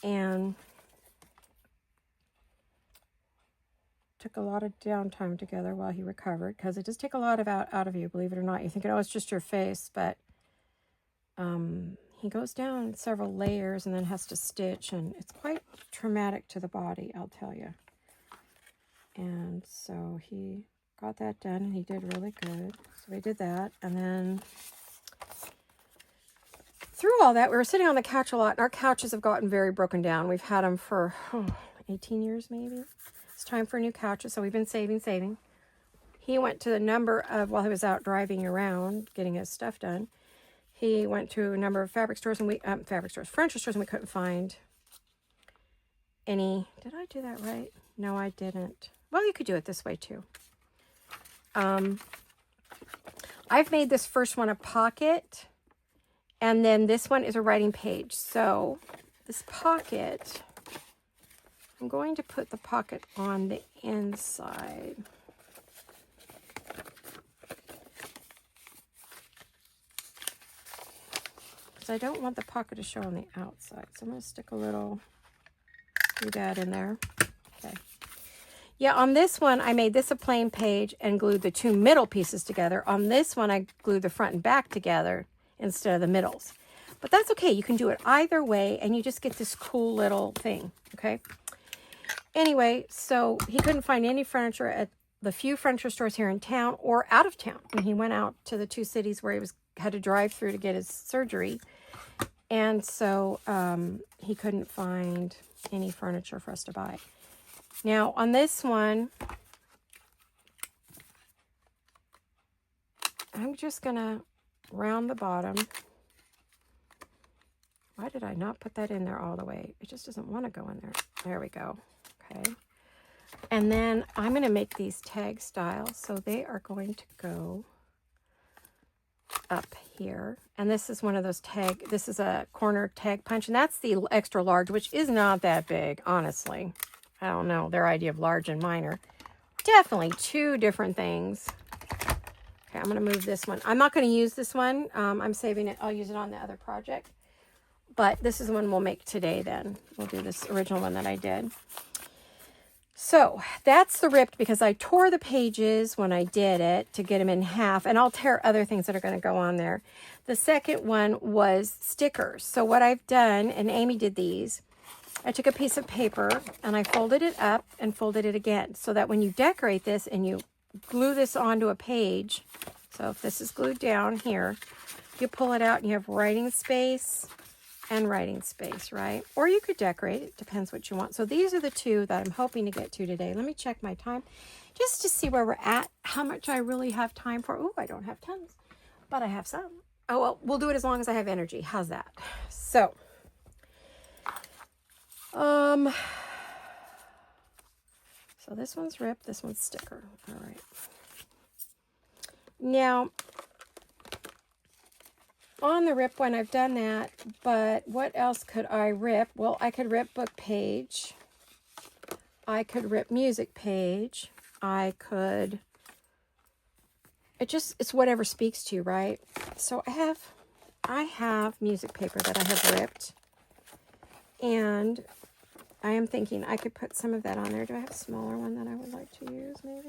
And took a lot of downtime together while he recovered, because it does take a lot out of you, believe it or not. You think, oh, it's just your face, but he goes down several layers and then has to stitch, and it's quite traumatic to the body, I'll tell you. And so he got that done, and he did really good. So we did that, and then through all that, we were sitting on the couch a lot, and our couches have gotten very broken down. We've had them for 18 years maybe. It's time for new couches, so we've been saving. He went to a number of, while he was out driving around getting his stuff done, he went to a number of furniture stores, and we couldn't find any. Did I do that right? No, I didn't. Well, you could do it this way too. I've made this first one a pocket, and then this one is a writing page. So this pocket, I'm going to put the pocket on the inside. Because I don't want the pocket to show on the outside. So I'm going to stick a little doodad in there. Okay. Yeah, on this one, I made this a plain page and glued the two middle pieces together. On this one, I glued the front and back together instead of the middles. But that's okay. You can do it either way, and you just get this cool little thing, okay? Anyway, so he couldn't find any furniture at the few furniture stores here in town or out of town. And he went out to the two cities where he had to drive through to get his surgery. And so he couldn't find any furniture for us to buy. Now, on this one, I'm just going to round the bottom. Why did I not put that in there all the way? It just doesn't want to go in there. There we go. Okay. And then I'm going to make these tag style. So they are going to go up here. And this is one of those this is a corner tag punch. And that's the extra large, which is not that big, honestly. I don't know. Their idea of large and minor. Definitely two different things. Okay, I'm going to move this one. I'm not going to use this one. I'm saving it. I'll use it on the other project. But this is the one we'll make today then. We'll do this original one that I did. So that's the ripped, because I tore the pages when I did it to get them in half. And I'll tear other things that are going to go on there. The second one was stickers. So what I've done, and Amy did these, I took a piece of paper and I folded it up and folded it again, so that when you decorate this and you glue this onto a page, so if this is glued down here, you pull it out and you have writing space and writing space, right? Or you could decorate it, depends what you want. So these are the two that I'm hoping to get to today. Let me check my time just to see where we're at, how much I really have time for. Oh, I don't have tons, but I have some. Oh, well, we'll do it as long as I have energy. How's that? So so this one's ripped, this one's sticker. All right. Now, on the rip one, I've done that, but what else could I rip? Well, I could rip book page. I could rip music page. I could, it's whatever speaks to you, right? So I have music paper that I have ripped, and I am thinking I could put some of that on there. Do I have a smaller one that I would like to use, maybe?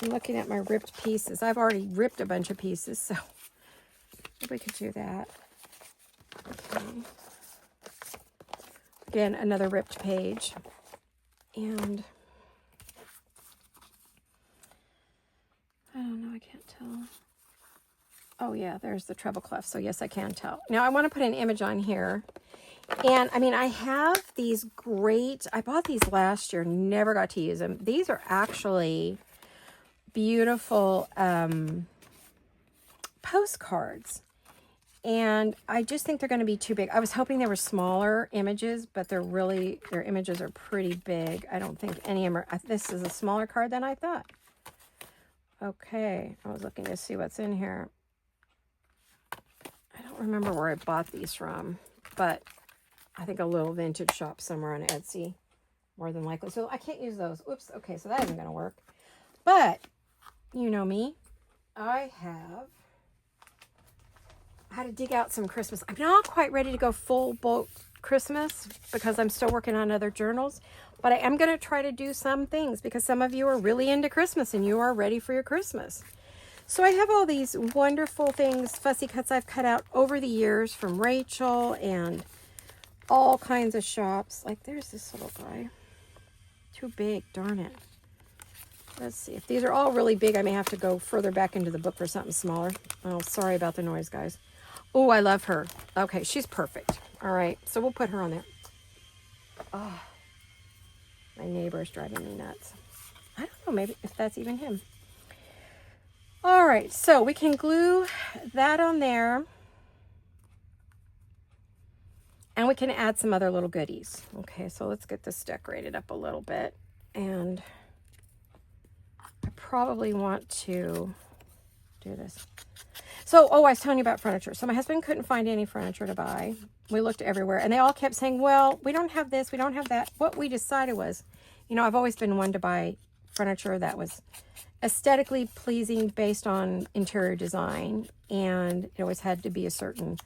I'm looking at my ripped pieces. I've already ripped a bunch of pieces, so we could do that. Okay. Again, another ripped page. And I don't know, I can't tell. Oh yeah, there's the treble clef. So yes, I can tell. Now I want to put an image on here. And I mean, I have these I bought these last year, never got to use them. These are actually beautiful postcards. And I just think they're going to be too big. I was hoping they were smaller images, but their images are pretty big. I don't think any of them are. This is a smaller card than I thought. Okay, I was looking to see what's in here. I don't remember where I bought these from, but I think a little vintage shop somewhere on Etsy, more than likely. So I can't use those. Oops. Okay, so that isn't going to work. But, you know me, I had to dig out some Christmas. I'm not quite ready to go full boat Christmas because I'm still working on other journals. But I am going to try to do some things because some of you are really into Christmas and you are ready for your Christmas. So I have all these wonderful things, fussy cuts I've cut out over the years from Rachel and all kinds of shops. Like there's this little guy. Too big, darn it. Let's see. If these are all really big, I may have to go further back into the book for something smaller. Oh, sorry about the noise, guys. Oh, I love her. Okay, she's perfect. All right, so we'll put her on there. Oh, my neighbor's driving me nuts. I don't know, maybe if that's even him. All right, so we can glue that on there. And we can add some other little goodies. Okay, so let's get this decorated up a little bit. And I probably want to do this. So, I was telling you about furniture. So my husband couldn't find any furniture to buy. We looked everywhere, and they all kept saying, well, we don't have this, we don't have that. What we decided was, I've always been one to buy furniture that was aesthetically pleasing based on interior design, and it always had to be a certain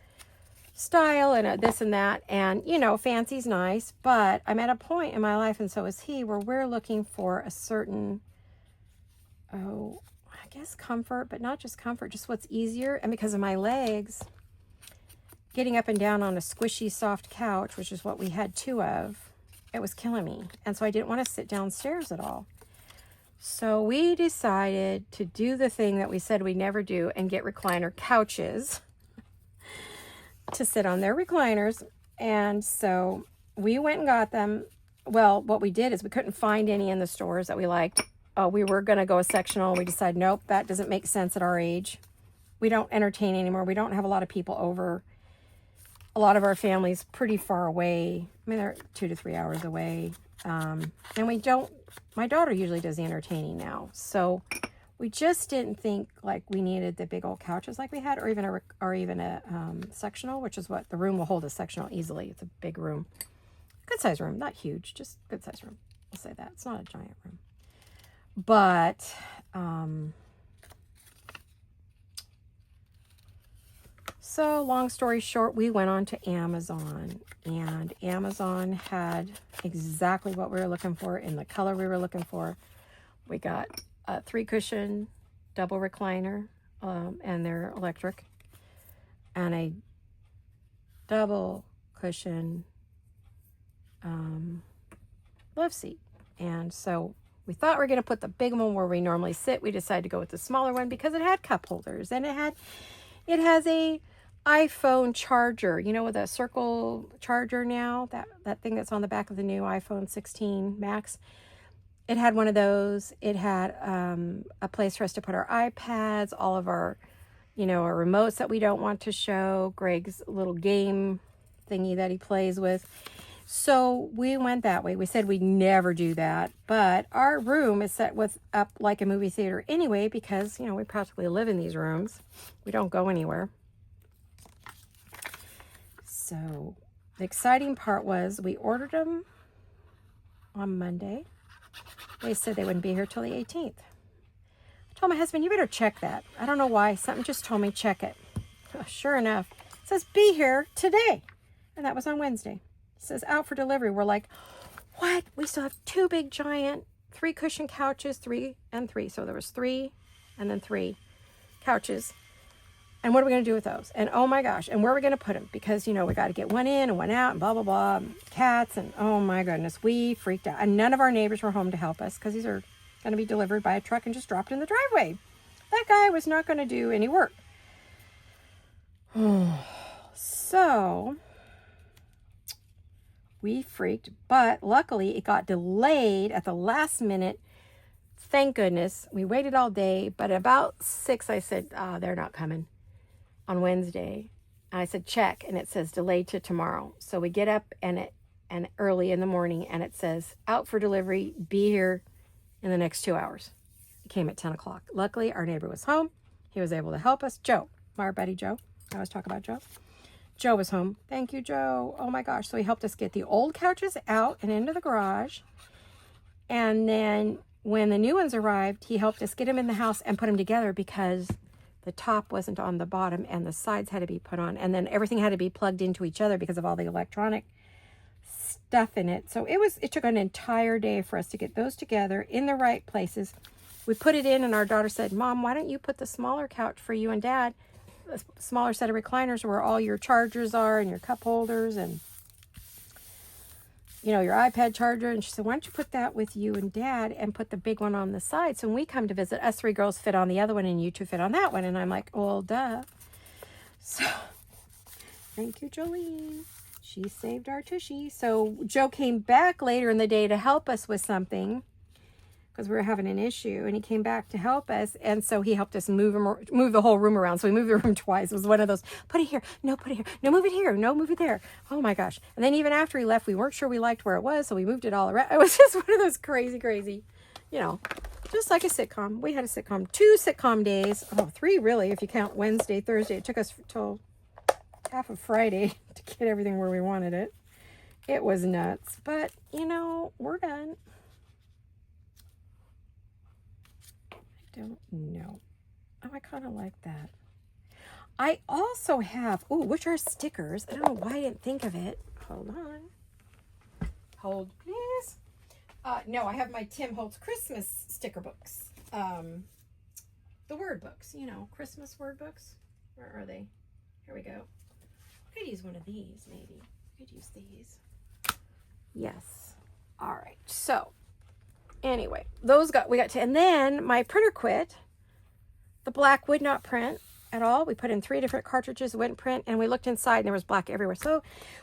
style and this and that, and fancy's nice, but I'm at a point in my life, and so is he, where we're looking for a certain, I guess comfort, but not just comfort, just what's easier. And because of my legs, getting up and down on a squishy soft couch, which is what we had two of, it was killing me. And so I didn't want to sit downstairs at all. So we decided to do the thing that we said we'd never do and get recliner couches to sit on their recliners. And so we went and got them. Well, what we did is we couldn't find any in the stores that we liked. We were going to go a sectional. We decided, nope, that doesn't make sense at our age. We don't entertain anymore. We don't have a lot of people over. A lot of our family's pretty far away. I mean, they're 2 to 3 hours away. And my daughter usually does the entertaining now. So we just didn't think like we needed the big old couches like we had, or even a sectional, which is what the room will hold a sectional easily. It's a big room, good size room, not huge, just good size room. I'll say that it's not a giant room, but so long story short, we went on to Amazon, and Amazon had exactly what we were looking for in the color we were looking for. We got a 3-cushion double recliner, and they're electric, and a double cushion love seat. And so we thought we were going to put the big one where we normally sit. We decided to go with the smaller one because it had cup holders, and it has a iPhone charger, with a circle charger now, that thing that's on the back of the new iPhone 16 Max. It had one of those. It had a place for us to put our iPads, all of our, our remotes that we don't want to show, Greg's little game thingy that he plays with. So we went that way. We said we'd never do that, but our room is set up like a movie theater anyway, because, we practically live in these rooms. We don't go anywhere. So the exciting part was we ordered them on Monday. They said they wouldn't be here till the 18th. I told my husband, you better check that. I don't know why. Something just told me check it. Sure enough, it says be here today. And that was on Wednesday. It says out for delivery. We're like, what? We still have 2 big giant 3-cushion couches, 3 and 3. So there was 3 and then 3 couches. And what are we going to do with those? And oh my gosh, and where are we going to put them? Because, we got to get one in and one out and blah, blah, blah. Cats, and oh my goodness, we freaked out. And none of our neighbors were home to help us because these are going to be delivered by a truck and just dropped in the driveway. That guy was not going to do any work. So we freaked, but luckily it got delayed at the last minute. Thank goodness. We waited all day, but about 6, I said, they're not coming. On Wednesday, I said check, and it says delayed to tomorrow. So we get up and early in the morning, and it says out for delivery, be here in the next 2 hours. It came at 10 o'clock. Luckily, our neighbor was home. He was able to help us. Joe, our buddy Joe. I always talk about Joe. Joe was home. Thank you, Joe. Oh my gosh. So he helped us get the old couches out and into the garage. And then when the new ones arrived, he helped us get them in the house and put them together, because the top wasn't on the bottom and the sides had to be put on, and then everything had to be plugged into each other because of all the electronic stuff in it. So it took an entire day for us to get those together in the right places. We put it in, and our daughter said, Mom, why don't you put the smaller couch for you and Dad, a smaller set of recliners where all your chargers are and your cup holders and your iPad charger. And she said, why don't you put that with you and Dad and put the big one on the side? So when we come to visit, us 3 girls fit on the other one and you 2 fit on that one. And I'm like, well, duh. So Thank you, Jolene. She saved our tushy. So Joe came back later in the day to help us with something because we were having an issue, and he came back to help us, and so he helped us move the whole room around. So we moved the room twice. It was one of those, put it here, no, put it here, no, move it here, no, move it there. Oh my gosh. And then even after he left, we weren't sure we liked where it was, so we moved it all around. It was just one of those crazy, you know, just like a sitcom. We had a sitcom, 2 sitcom days. Oh, 3 really, if you count Wednesday, Thursday. It took us till half of Friday to get everything where we wanted it. It was nuts, but you know, we're done. I don't know. Oh, I kind of like that. I also have, oh, which are stickers. I don't know why I didn't think of it. Hold on. Hold, please. No, I have my Tim Holtz Christmas sticker books. The word books, you know, Christmas word books. Where are they? Here we go. I could use one of these, maybe. I could use these. Yes. All right. So, anyway, we got to, and then my printer quit. The black would not print at all. We put in 3 different cartridges, it wouldn't print, and we looked inside and there was black everywhere. So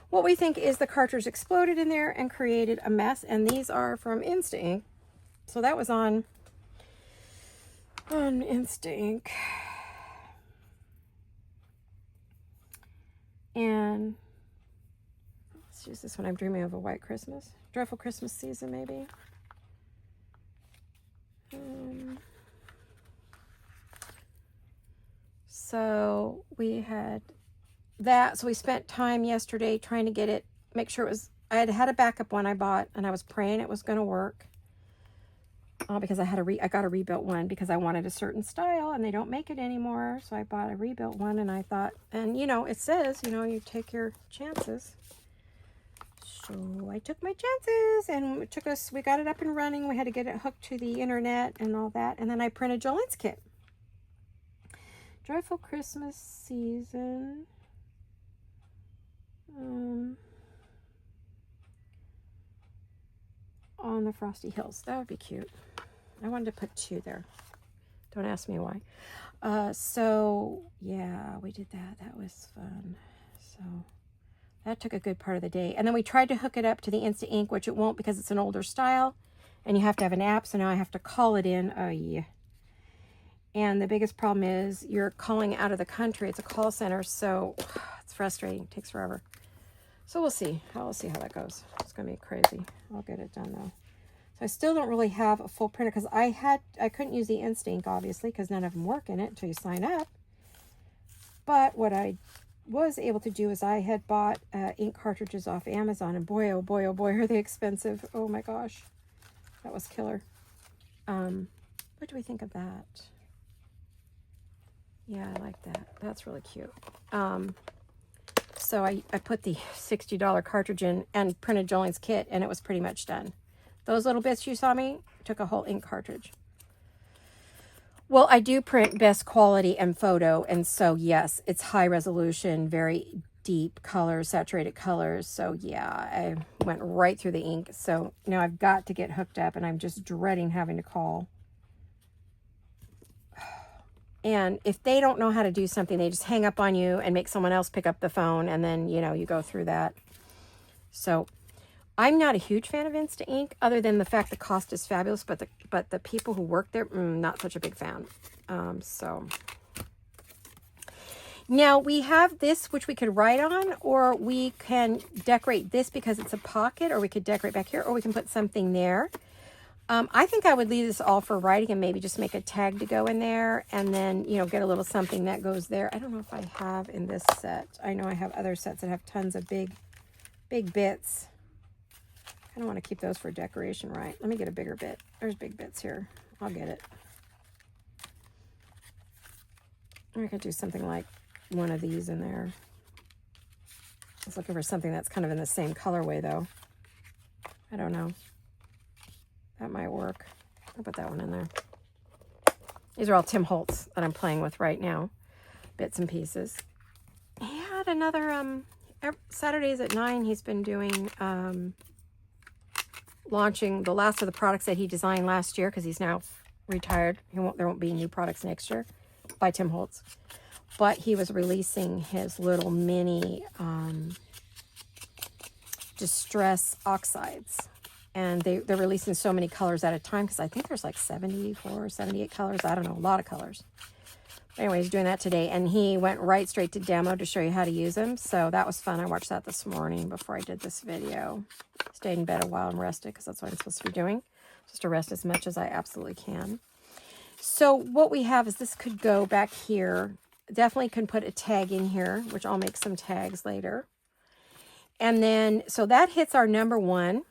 what we think is the cartridge exploded in there and created a mess, and these are from Insta Ink. So that was on Insta Ink. And let's use this one. I'm dreaming of a white Christmas. Dreadful Christmas season, maybe. So we had that. So we spent time yesterday trying to get it, make sure it was, I had a backup one I bought, and I was praying it was going to work. Because I got a rebuilt one because I wanted a certain style and they don't make it anymore. So I bought a rebuilt one, and I thought, and you know, it says, you know, you take your chances. So I took my chances, and it took us, we got it up and running. We had to get it hooked to the internet and all that. And then I printed Jolene's kit. Joyful Christmas season. On the Frosty Hills. That would be cute. I wanted to put 2 there. Don't ask me why. So yeah, we did that. That was fun. So that took a good part of the day. And then we tried to hook it up to the Insta Ink, which it won't because it's an older style and you have to have an app. So now I have to call it in. Oh yeah. And the biggest problem is you're calling out of the country. It's a call center. So it's frustrating. It takes forever. So we'll see. We'll see how that goes. It's going to be crazy. I'll get it done though. So I still don't really have a full printer because I couldn't use the Insta Ink obviously because none of them work in it until you sign up. But what I was able to do is I had bought ink cartridges off Amazon, and boy, oh boy, are they expensive. Oh my gosh. That was killer. What do we think of that? Yeah, I like that. That's really cute. So I put the $60 cartridge in and printed Jolene's kit, and it was pretty much done. Those little bits you saw me took a whole ink cartridge. Well, I do print best quality and photo, and so yes, it's high resolution, very deep colors, saturated colors. So yeah, I went right through the ink. So now I've got to get hooked up, and I'm just dreading having to call. And if they don't know how to do something, they just hang up on you and make someone else pick up the phone, and then, you know, you go through that. So I'm not a huge fan of Insta Ink, other than the fact the cost is fabulous, but the people who work there, not such a big fan. So now we have this, which we could write on, or we can decorate this because it's a pocket, or we could decorate back here, or we can put something there. I think I would leave this all for writing and maybe just make a tag to go in there, and then, you know, get a little something that goes there. I don't know if I have in this set. I know I have other sets that have tons of big bits. I don't want to keep those for decoration, right? Let me get a bigger bit. There's big bits here. I'll get it. I could do something like one of these in there. I was looking for something that's kind of in the same colorway, though. I don't know. That might work. I'll put that one in there. These are all Tim Holtz that I'm playing with right now. Bits and pieces. He had another, Saturdays at 9, he's been doing, launching the last of the products that he designed last year, because he's now retired. There won't be new products next year by Tim Holtz. but he was releasing his little mini distress oxides. And they're releasing so many colors at a time, because I think there's like 74 or 78 colors. I don't know, a lot of colors. Anyway, he's doing that today, and he went right straight to demo to show you how to use them. So that was fun. I watched that this morning before I did this video. Stayed in bed a while and rested, because that's what I'm supposed to be doing. Just to rest as much as I absolutely can. So what we have is, this could go back here. Definitely can put a tag in here, which I'll make some tags later. And then, so that hits our number 1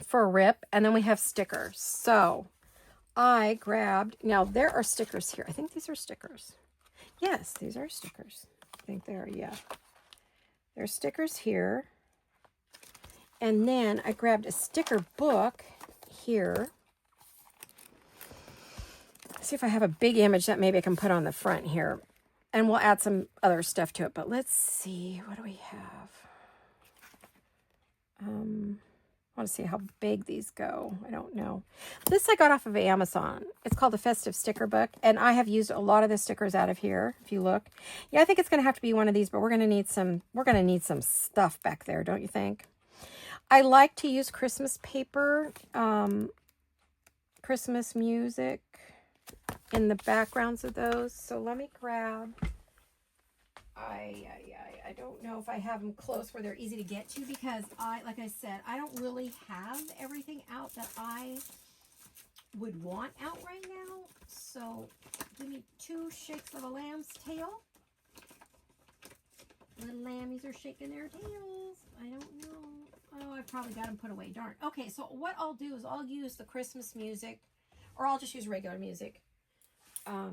for a rip. And then we have stickers. So I grabbed, now there are stickers here. I think these are stickers. Yes, these are stickers. I think they are, yeah. There's stickers here. And then I grabbed a sticker book here. Let's see if I have a big image that maybe I can put on the front here. And we'll add some other stuff to it. But let's see, what do we have? I want to see how big these go. I don't know. This I got off of Amazon. It's called the Festive Sticker Book. And I have used a lot of the stickers out of here, if you look. Yeah, I think it's going to have to be one of these, but we're going to need some stuff back there, don't you think? I like to use Christmas paper, Christmas music in the backgrounds of those. So let me grab, I don't know if I have them close where they're easy to get to, because like I said, I don't really have everything out that I would want out right now. So give me 2 shakes of a lamb's tail. Little lammies are shaking their tails. I don't know. Oh, I've probably got them put away. Darn. Okay, so what I'll do is I'll use the Christmas music, or I'll just use regular music. I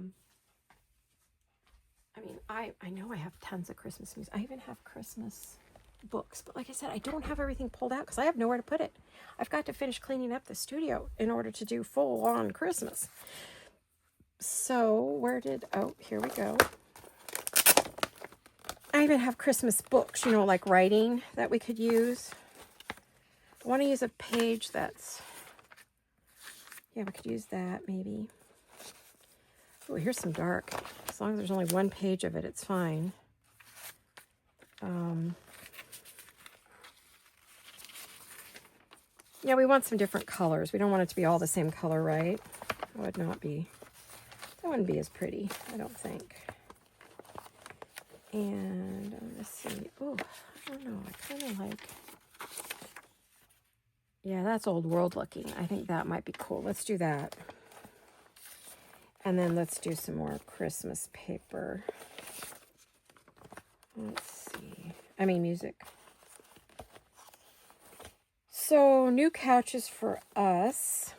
mean, I know I have tons of Christmas music. I even have Christmas books. But like I said, I don't have everything pulled out because I have nowhere to put it. I've got to finish cleaning up the studio in order to do full-on Christmas. So oh, here we go. I even have Christmas books, you know, like writing that we could use. I want to use a page that's, yeah, we could use that maybe. Oh, here's some dark. As long as there's only 1 page of it, it's fine. Yeah, we want some different colors. We don't want it to be all the same color, right? That wouldn't be as pretty, I don't think. And let's see. Oh, I don't know. I kind of like, yeah, that's old world looking. I think that might be cool. Let's do that. And then let's do some more Christmas paper. Let's see. I mean, music. So, new couches for us.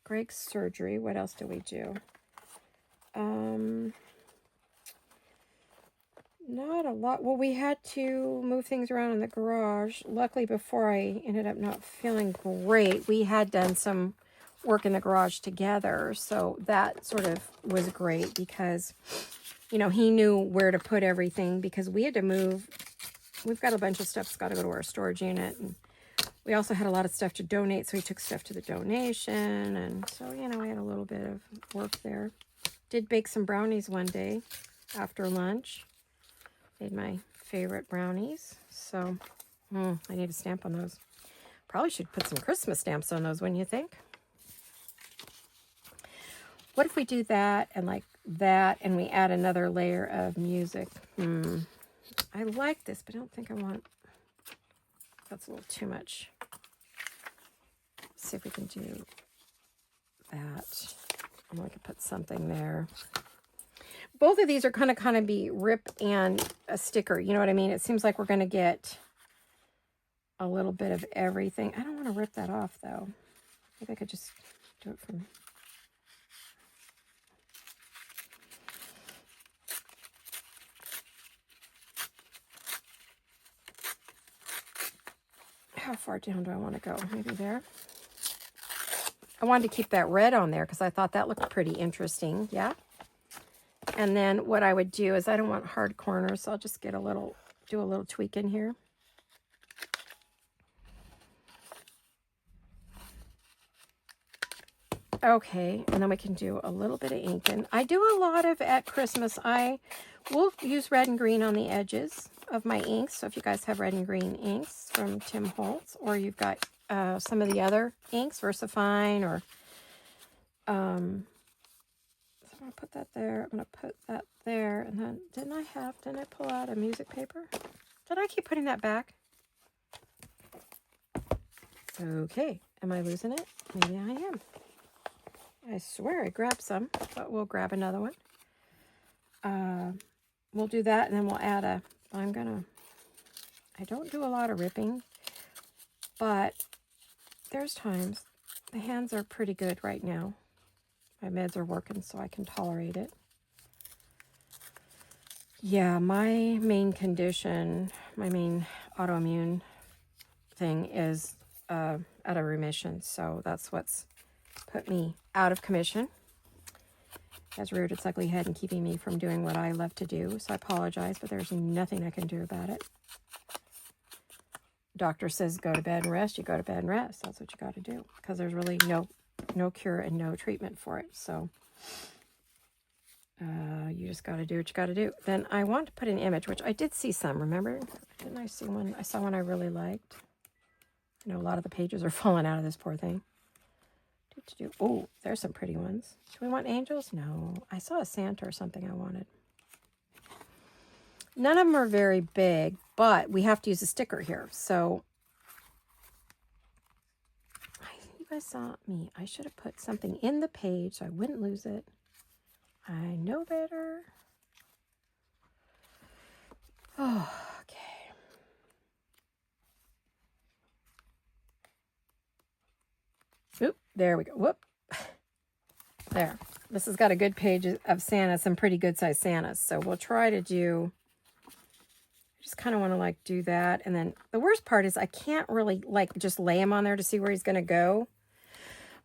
Greg's surgery. What else do we do? Not a lot. Well, we had to move things around in the garage. Luckily, before I ended up not feeling great, we had done some work in the garage together. So that sort of was great because, you know, he knew where to put everything because we had to move. We've got a bunch of stuff that's got to go to our storage unit. And we also had a lot of stuff to donate. So he took stuff to the donation. And so, you know, we had a little bit of work there. Did bake some brownies one day after lunch. Made my favorite brownies. So I need a stamp on those. Probably should put some Christmas stamps on those, wouldn't you think? What if we do that and like that and we add another layer of music? I like this, but I don't think I want, that's a little too much. Let's see if we can do that. I'm going to put something there. Both of these are kind of be rip and a sticker. You know what I mean? It seems like we're going to get a little bit of everything. I don't want to rip that off, though. Maybe I could just do it from... How far down do I want to go? Maybe there. I wanted to keep that red on there because I thought that looked pretty interesting. Yeah. And then what I would do is I don't want hard corners, so I'll just get do a little tweak in here. Okay, and then we can do a little bit of ink. And I do a lot of, at Christmas, I will use red and green on the edges of my inks. So if you guys have red and green inks from Tim Holtz, or you've got some of the other inks, VersaFine, or so I'm going to put that there. I'm going to put that there. And then, didn't I pull out a music paper? Did I keep putting that back? Okay, am I losing it? Maybe I am. I swear I grabbed some, but we'll grab another one. We'll do that, and then we'll add I don't do a lot of ripping, but there's times. The hands are pretty good right now. My meds are working, so I can tolerate it. Yeah, my main condition, my main autoimmune thing is out of remission, so that's what's put me out of commission. Has reared its ugly head and keeping me from doing what I love to do. So I apologize, but there's nothing I can do about it. Doctor says go to bed and rest. You go to bed and rest. That's what you got to do, because there's really no cure and no treatment for it. So you just got to do what you got to do. Then I want to put an image, which I did see some. Remember? Didn't I see one? I saw one I really liked. I know a lot of the pages are falling out of this poor thing. Oh, there's some pretty ones. Do we want angels? No. I saw a Santa or something I wanted. None of them are very big, but we have to use a sticker here. So, I think you guys saw me. I should have put something in the page so I wouldn't lose it. I know better. Oh, okay. Oop, there we go. Whoop. There. This has got a good page of Santa, some pretty good sized Santas. So we'll try to do, I just kind of want to like do that. And then the worst part is I can't really like just lay him on there to see where he's going to go.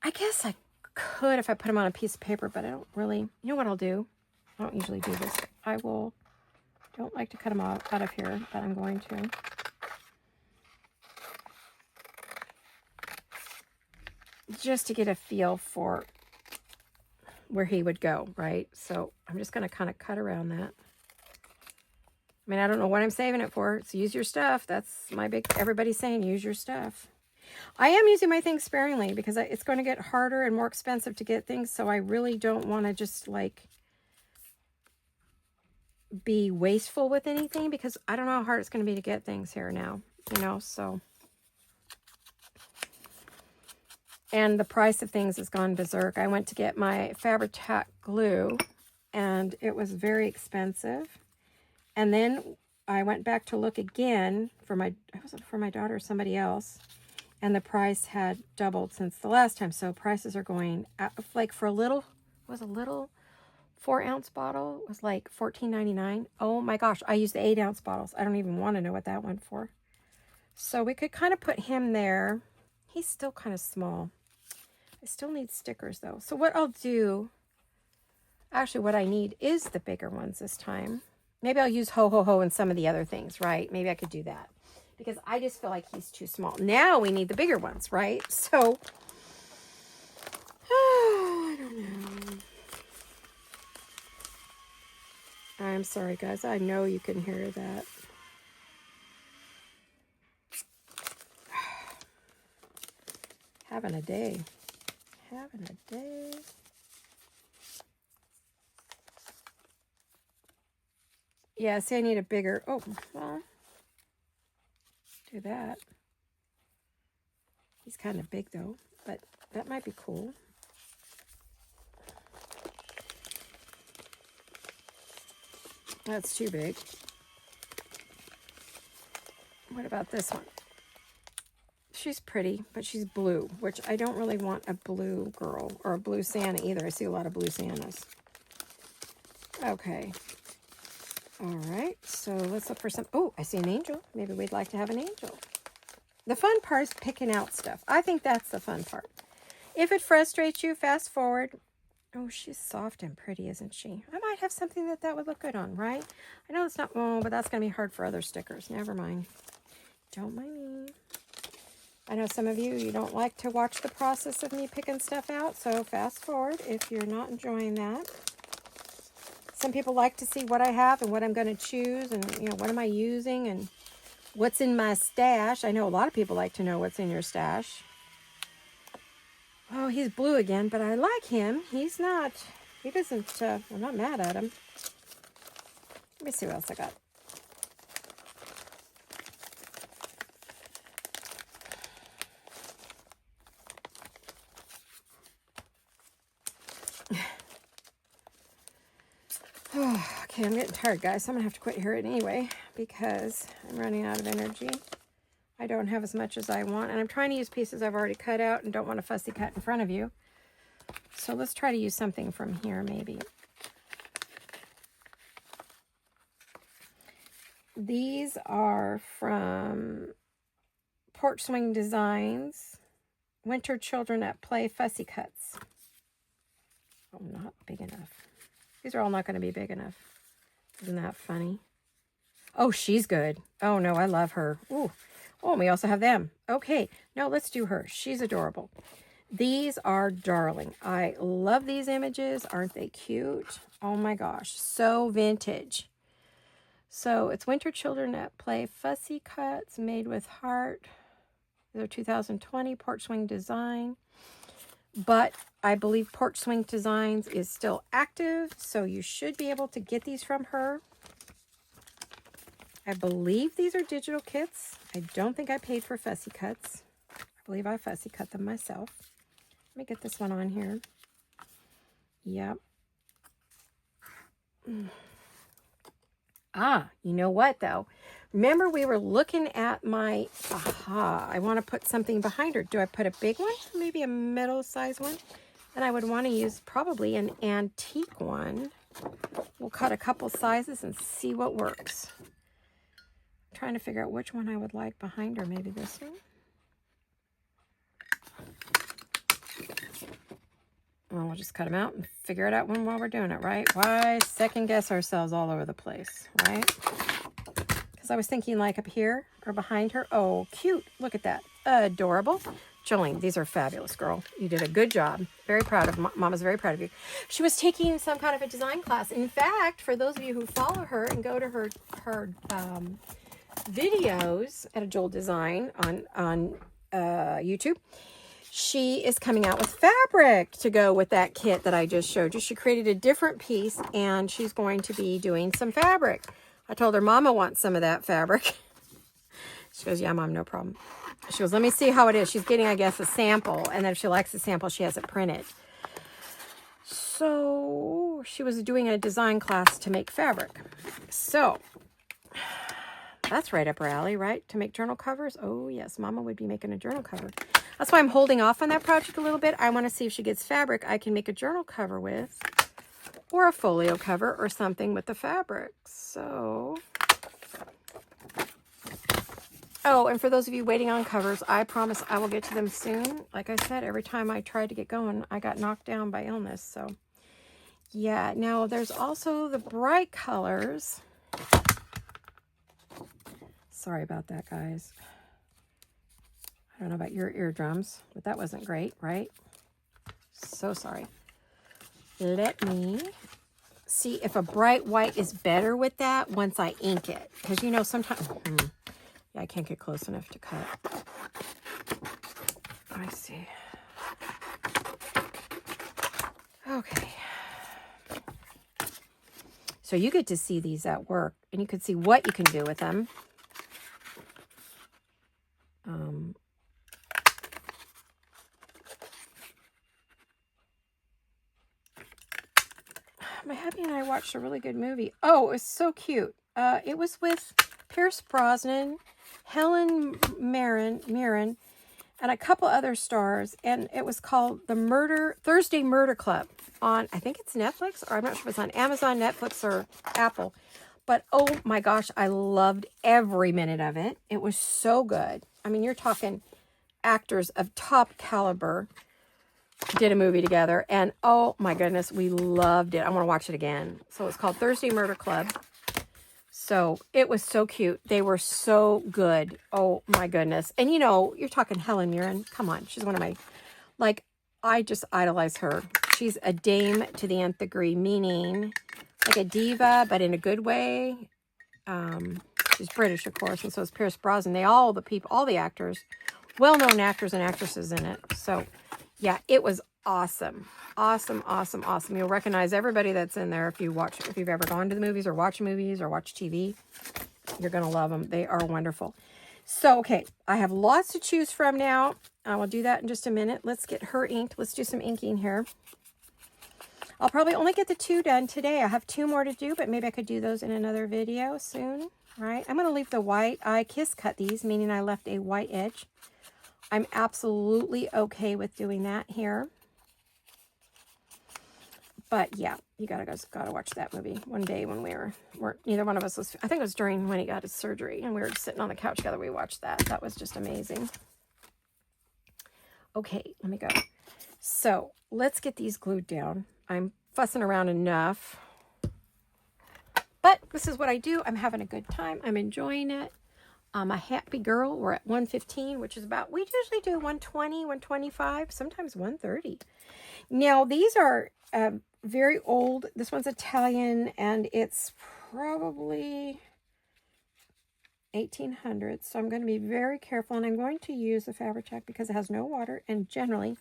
I guess I could if I put him on a piece of paper, but I don't really, you know what I'll do? I don't usually do this. Don't like to cut him out of here, but I'm going to. Just to get a feel for where he would go, right? So I'm just going to kind of cut around that. I mean, I don't know what I'm saving it for. So use your stuff. That's my big, everybody's saying use your stuff. I am using my things sparingly because it's going to get harder and more expensive to get things. So I really don't want to just like be wasteful with anything, because I don't know how hard it's going to be to get things here now, so. And the price of things has gone berserk. I went to get my Fabri-Tac glue, and it was very expensive. And then I went back to look again for my daughter or somebody else, and the price had doubled since the last time. So prices are going up, like for a little 4-ounce bottle was like $14.99. Oh my gosh, I used the 8-ounce bottles. I don't even want to know what that went for. So we could kind of put him there. He's still kind of small. I still need stickers though. So what I'll do, actually what I need is the bigger ones this time. Maybe I'll use Ho Ho Ho and some of the other things, right? Maybe I could do that, because I just feel like he's too small. Now we need the bigger ones, right? So, I don't know. I'm sorry guys, I know you can hear that. Having a day. Yeah, see, I need a bigger, oh, well, do that. He's kind of big though, but that might be cool. That's too big. What about this one? She's pretty, but she's blue, which I don't really want a blue girl or a blue Santa either. I see a lot of blue Santas. Okay. All right, so let's look for some. Oh, I see an angel. Maybe we'd like to have an angel. The fun part is picking out stuff. I think that's the fun part. If it frustrates you, fast forward. Oh, she's soft and pretty, isn't she? I might have something that would look good on, right? I know it's not, but that's going to be hard for other stickers. Never mind. Don't mind me. I know some of you, you don't like to watch the process of me picking stuff out, so fast forward if you're not enjoying that. Some people like to see what I have and what I'm going to choose and, you know, what am I using and what's in my stash. I know a lot of people like to know what's in your stash. Oh, he's blue again, but I like him. He doesn't, I'm not mad at him. Let me see what else I got. Okay, I'm getting tired, guys. So I'm going to have to quit here anyway because I'm running out of energy. I don't have as much as I want, and I'm trying to use pieces I've already cut out and don't want to fussy cut in front of you. So let's try to use something from here, maybe. These are from Porch Swing Designs, Winter Children at Play Fussy Cuts. Oh, not big enough. These are all not going to be big enough. Isn't that funny? Oh, she's good. Oh, no, I love her. Ooh. Oh, and we also have them. Okay, no, let's do her. She's adorable. These are darling. I love these images. Aren't they cute? Oh, my gosh. So vintage. So it's Winter Children at Play Fussy Cuts made with heart. They're 2020 Porch Swing Design. But I believe Porch Swing Designs is still active, so you should be able to get these from her. I believe these are digital kits. I don't think I paid for fussy cuts. I believe I fussy cut them myself. Let me get this one on here. Yep. Ah, you know what though? Remember we were looking at my, I want to put something behind her. Do I put a big one? Maybe a middle-sized one? And I would want to use probably an antique one. We'll cut a couple sizes and see what works. I'm trying to figure out which one I would like behind her. Maybe this one? Well, we'll just cut them out and figure it out while we're doing it, right? Why second guess ourselves all over the place, right? Because I was thinking like up here or behind her. Oh, cute. Look at that. Adorable. Jolene, these are fabulous, girl. You did a good job. Very proud of Mama's very proud of you. She was taking some kind of a design class. In fact, for those of you who follow her and go to her videos at a Joel Design on YouTube, she is coming out with fabric to go with that kit that I just showed you. She created a different piece, and she's going to be doing some fabric. I told her, Mama wants some of that fabric. She goes, yeah, Mom, no problem. She goes, let me see how it is. She's getting, I guess, a sample, and then if she likes the sample, she has it printed. So she was doing a design class to make fabric. So that's right up her alley, right? To make journal covers. Oh, yes, Mama would be making a journal cover. That's why I'm holding off on that project a little bit. I want to see if she gets fabric I can make a journal cover with, or a folio cover or something with the fabric. So, oh, and for those of you waiting on covers, I promise I will get to them soon. Like I said, every time I tried to get going, I got knocked down by illness. So, yeah. Now, there's also the bright colors. Sorry about that, guys. I don't know about your eardrums, but that wasn't great, right? So sorry. Let me see if a bright white is better with that once I ink it. Because, you know, sometimes... yeah, I can't get close enough to cut. Let me see. Okay. So you get to see these at work, and you can see what you can do with them. My hubby and I watched a really good movie. Oh, it was so cute. It was with Pierce Brosnan, Helen Mirren, and a couple other stars. And it was called The Thursday Murder Club on, I think it's Netflix, or I'm not sure if it's on Amazon, Netflix, or Apple. But oh my gosh, I loved every minute of it. It was so good. I mean, you're talking actors of top caliber did a movie together, and oh my goodness, we loved it. I want to watch it again. So it's called Thursday Murder Club. So it was so cute. They were so good. Oh my goodness. And you know, you're talking Helen Mirren. Come on. She's one of my, like, I just idolize her. She's a dame to the nth degree, meaning like a diva, but in a good way. She's British, of course, and so is Pierce Brosnan. All the actors, well-known actors and actresses in it. So yeah, it was awesome. Awesome, awesome, awesome. You'll recognize everybody that's in there if you've ever gone to the movies or watch TV. You're going to love them. They are wonderful. So, okay, I have lots to choose from now. I will do that in just a minute. Let's get her inked. Let's do some inking here. I'll probably only get the 2 done today. I have 2 more to do, but maybe I could do those in another video soon, right? I'm going to leave the white. I kiss cut these, meaning I left a white edge. I'm absolutely okay with doing that here. But yeah, you gotta watch that movie one day when neither one of us was, I think it was when he got his surgery and we were sitting on the couch together. We watched that. That was just amazing. Okay, let me go. So let's get these glued down. I'm fussing around enough, but this is what I do. I'm having a good time. I'm enjoying it. I'm a happy girl. We're at 115, which is about, we usually do 120, 125, sometimes 130. Now, these are very old. This one's Italian, and it's probably 1800s. So I'm going to be very careful, and I'm going to use the Fabri-Tac because it has no water, and generally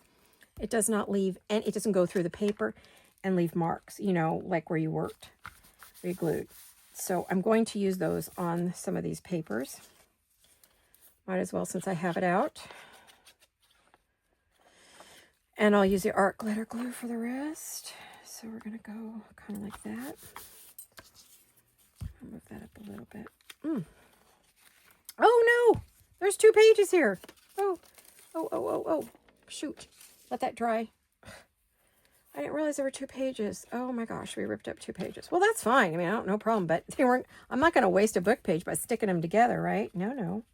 it does not leave, and it doesn't go through the paper and leave marks, you know, like where you worked, where you glued. So I'm going to use those on some of these papers. Might as well since I have it out. And I'll use the art glitter glue for the rest. So we're going to go kind of like that. I'll move that up a little bit. Oh no! There's 2 pages here. Oh. Shoot. Let that dry. I didn't realize there were 2 pages. Oh my gosh, we ripped up 2 pages. Well, that's fine. I mean, no problem. But I'm not going to waste a book page by sticking them together, right? No.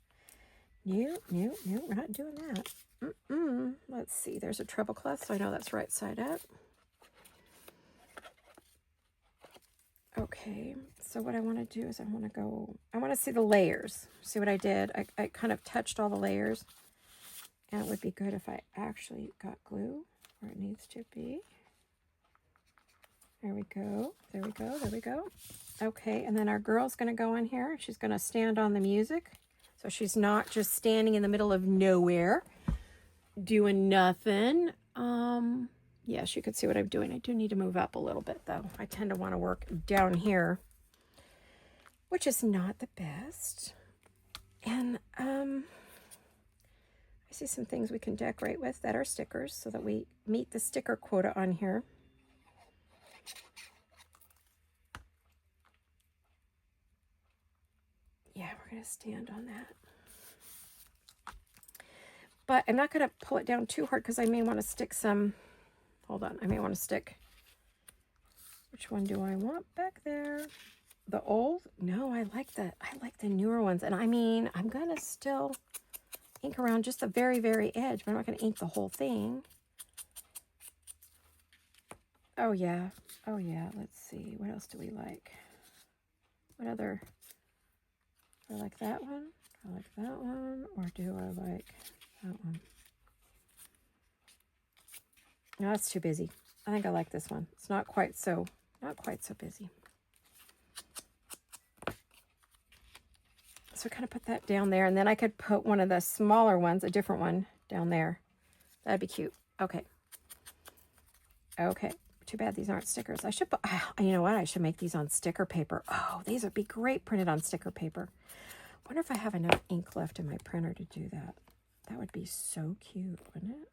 No, we're not doing that. Let's see. There's a treble clef, so I know that's right side up. Okay, so what I want to do is I want to see the layers. See what I did? I kind of touched all the layers. And it would be good if I actually got glue where it needs to be. There we go. Okay, and then our girl's going to go in here. She's going to stand on the music. So she's not just standing in the middle of nowhere doing nothing. Yes, you could see what I'm doing. I do need to move up a little bit, though. I tend to want to work down here, which is not the best. And I see some things we can decorate with that are stickers so that we meet the sticker quota on here. Yeah, we're going to stand on that. But I'm not going to pull it down too hard because I may want to stick some, hold on, I may want to stick, which one do I want back there? The old? No, I like the newer ones. And I mean, I'm going to still ink around just the very, very edge, but I'm not going to ink the whole thing. Oh yeah, let's see, what else do we like? What other, do I like that one? Do I like that one? Or do I like that one? No, that's too busy. I think I like this one. It's not quite so busy. So kind of put that down there, and then I could put one of the smaller ones, a different one, down there. That'd be cute. Okay. Too bad these aren't stickers. I should put, you know what? I should make these on sticker paper. Oh, these would be great printed on sticker paper. Wonder if I have enough ink left in my printer to do that. That would be so cute, wouldn't it?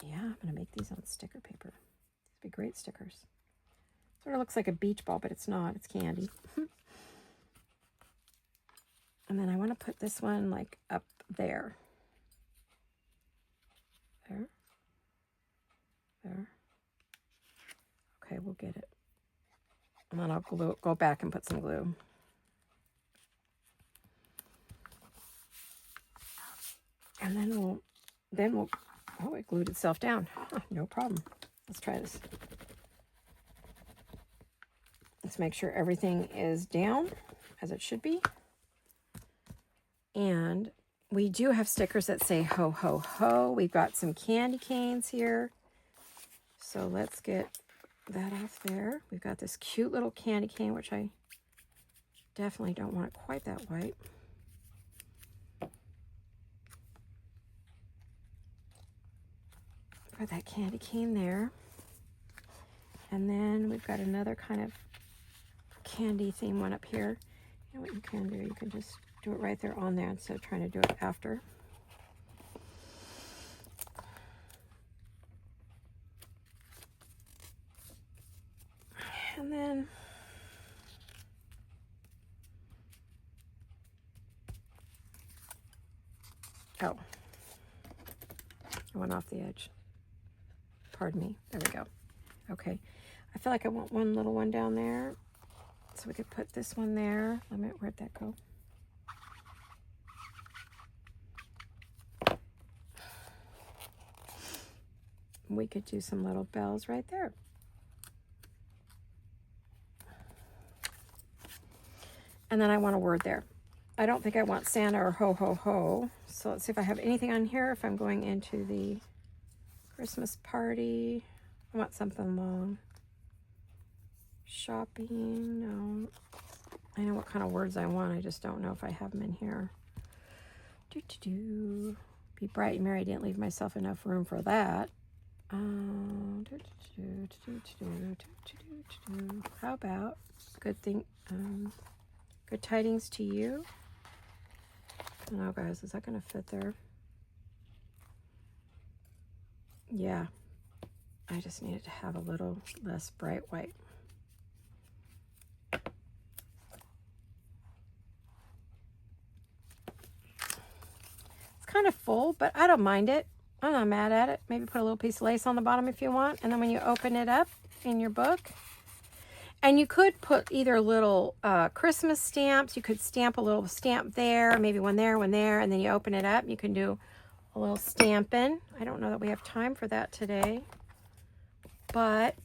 Yeah, I'm going to make these on sticker paper. These would be great stickers. Sort of looks like a beach ball, but it's not. It's candy. And then I want to put this one like up there. There. Okay, we'll get it. And then I'll go back and put some glue. And then we'll, oh, it glued itself down. Huh, no problem. Let's try this. Let's make sure everything is down. as it should be. And we do have stickers that say ho, ho, ho. We've got some candy canes here. So let's get that off there. We've got this cute little candy cane, which I definitely don't want it quite that white. Put that candy cane there. And then we've got another kind of candy theme one up here. You know what you can do? You can just do it right there on there instead of trying to do it after. And then oh, I went off the edge. Pardon me. There we go. Okay. I feel like I want one little one down there. So we could put this one there. Where'd that go? We could do some little bells right there. And then I want a word there. I don't think I want Santa or ho, ho, ho. So let's see if I have anything on here. If I'm going into the Christmas party, I want something long. Shopping, no. I know what kind of words I want. I just don't know if I have them in here. Be bright and merry. I didn't leave myself enough room for that. How about good thing? Good tidings to you. I don't know, guys. Is that going to fit there? Yeah. I just needed to have a little less bright white. It's kind of full, but I don't mind it. I'm not mad at it. Maybe put a little piece of lace on the bottom if you want. And then when you open it up in your book, and you could put either little Christmas stamps. You could stamp a little stamp there, maybe one there, and then you open it up. You can do a little stamping. I don't know that we have time for that today. But,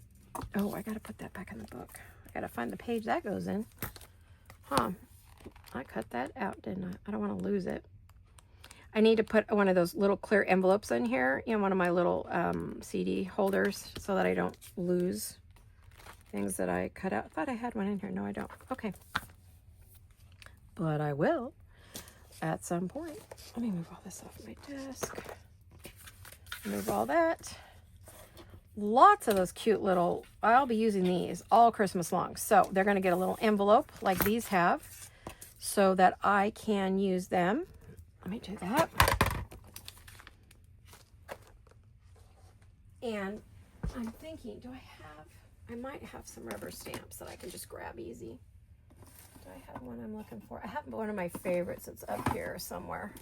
oh, I got to put that back in the book. I got to find the page that goes in. Huh. I cut that out, didn't I? I don't want to lose it. I need to put one of those little clear envelopes in here in one of my little CD holders so that I don't lose things that I cut out. I thought I had one in here. No, I don't. Okay. But I will at some point. Let me move all this off my desk. Move all that. Lots of those cute little, I'll be using these all Christmas long. So they're going to get a little envelope like these have so that I can use them. Let me do that. And I'm thinking, I might have some rubber stamps that I can just grab easy. Do I have one I'm looking for? I have one of my favorites. It's up here somewhere.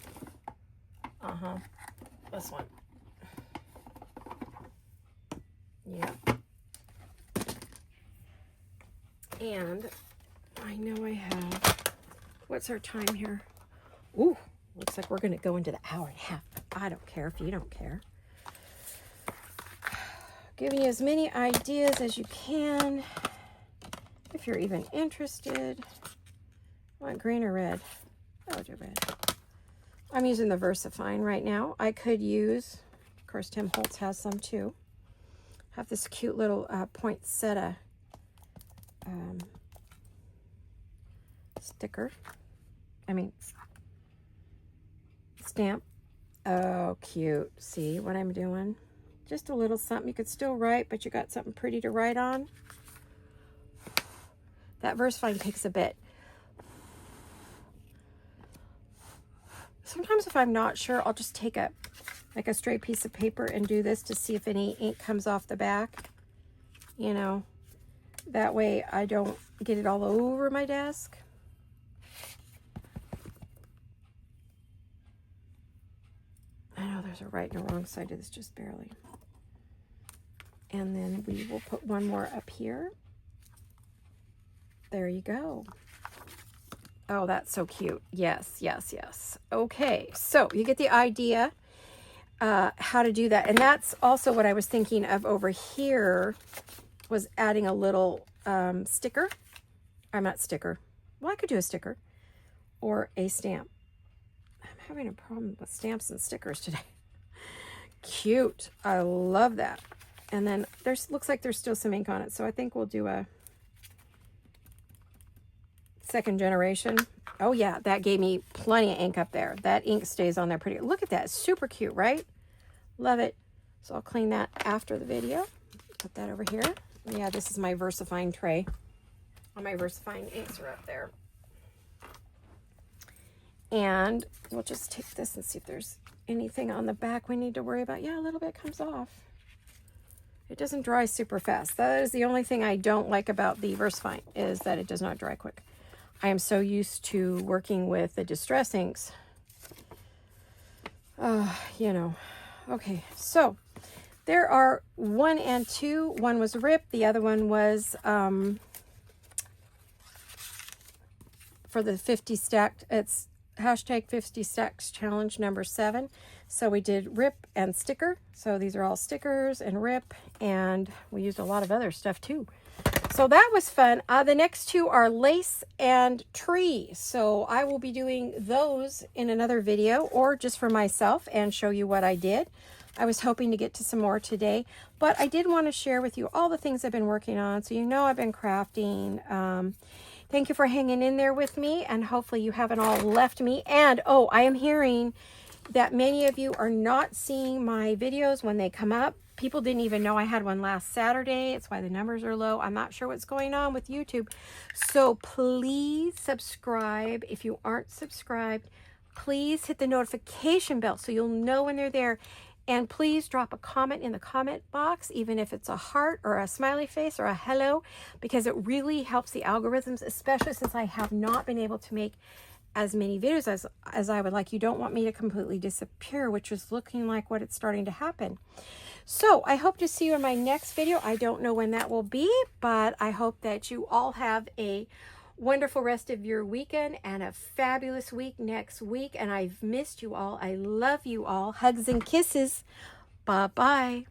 This one. Yeah. And I know I have, what's our time here? Ooh, looks like we're going to go into the hour and a half. I don't care if you don't care. Giving you as many ideas as you can, if you're even interested. I want green or red? I'll do red. I'm using the VersaFine right now. I could use, of course, Tim Holtz has some too. I have this cute little poinsettia stamp. Oh, cute. See what I'm doing? Just a little something. You could still write, but you got something pretty to write on. That VersaFine takes a bit. Sometimes if I'm not sure, I'll just take a straight piece of paper and do this to see if any ink comes off the back. You know, that way I don't get it all over my desk. I know there's a right and a wrong side to this, just barely. And then we will put one more up here. There you go. Oh, that's so cute. Yes, yes, yes. Okay, so you get the idea how to do that. And that's also what I was thinking of over here, was adding a little sticker. I'm not sticker. Well, I could do a sticker or a stamp. I'm having a problem with stamps and stickers today. Cute. I love that. And then looks like there's still some ink on it, so I think we'll do a second generation. Oh yeah, that gave me plenty of ink up there. That ink stays on there pretty. Look at that. Super cute, right? Love it. So I'll clean that after the video. Put that over here. Yeah, this is my VersaFine tray. All my VersaFine inks are up there. And we'll just take this and see if there's anything on the back we need to worry about. Yeah, a little bit comes off. It doesn't dry super fast. That is the only thing I don't like about the VersaFine, is that it does not dry quick. I am so used to working with the Distress inks. You know. Okay, so there are 1 and 2. One was ripped. The other one was for the 50 stacked. It's hashtag 50 stacks challenge number 7. So we did rip and sticker. So these are all stickers and rip, and we used a lot of other stuff too. So that was fun. The next 2 are lace and tree. So I will be doing those in another video, or just for myself and show you what I did. I was hoping to get to some more today, but I did want to share with you all the things I've been working on. So you know I've been crafting. Thank you for hanging in there with me, and hopefully you haven't all left me. And oh, I am hearing that many of you are not seeing my videos when they come up. People didn't even know I had one last Saturday. It's why the numbers are low. I'm not sure what's going on with YouTube. So please subscribe. If you aren't subscribed, please hit the notification bell so you'll know when they're there. And please drop a comment in the comment box, even if it's a heart or a smiley face or a hello, because it really helps the algorithms, especially since I have not been able to make as many videos as I would like. You don't want me to completely disappear, which is looking like what it's starting to happen. So I hope to see you in my next video. I don't know when that will be, but I hope that you all have a wonderful rest of your weekend and a fabulous week next week. And I've missed you all. I love you all. Hugs and kisses. Bye-bye.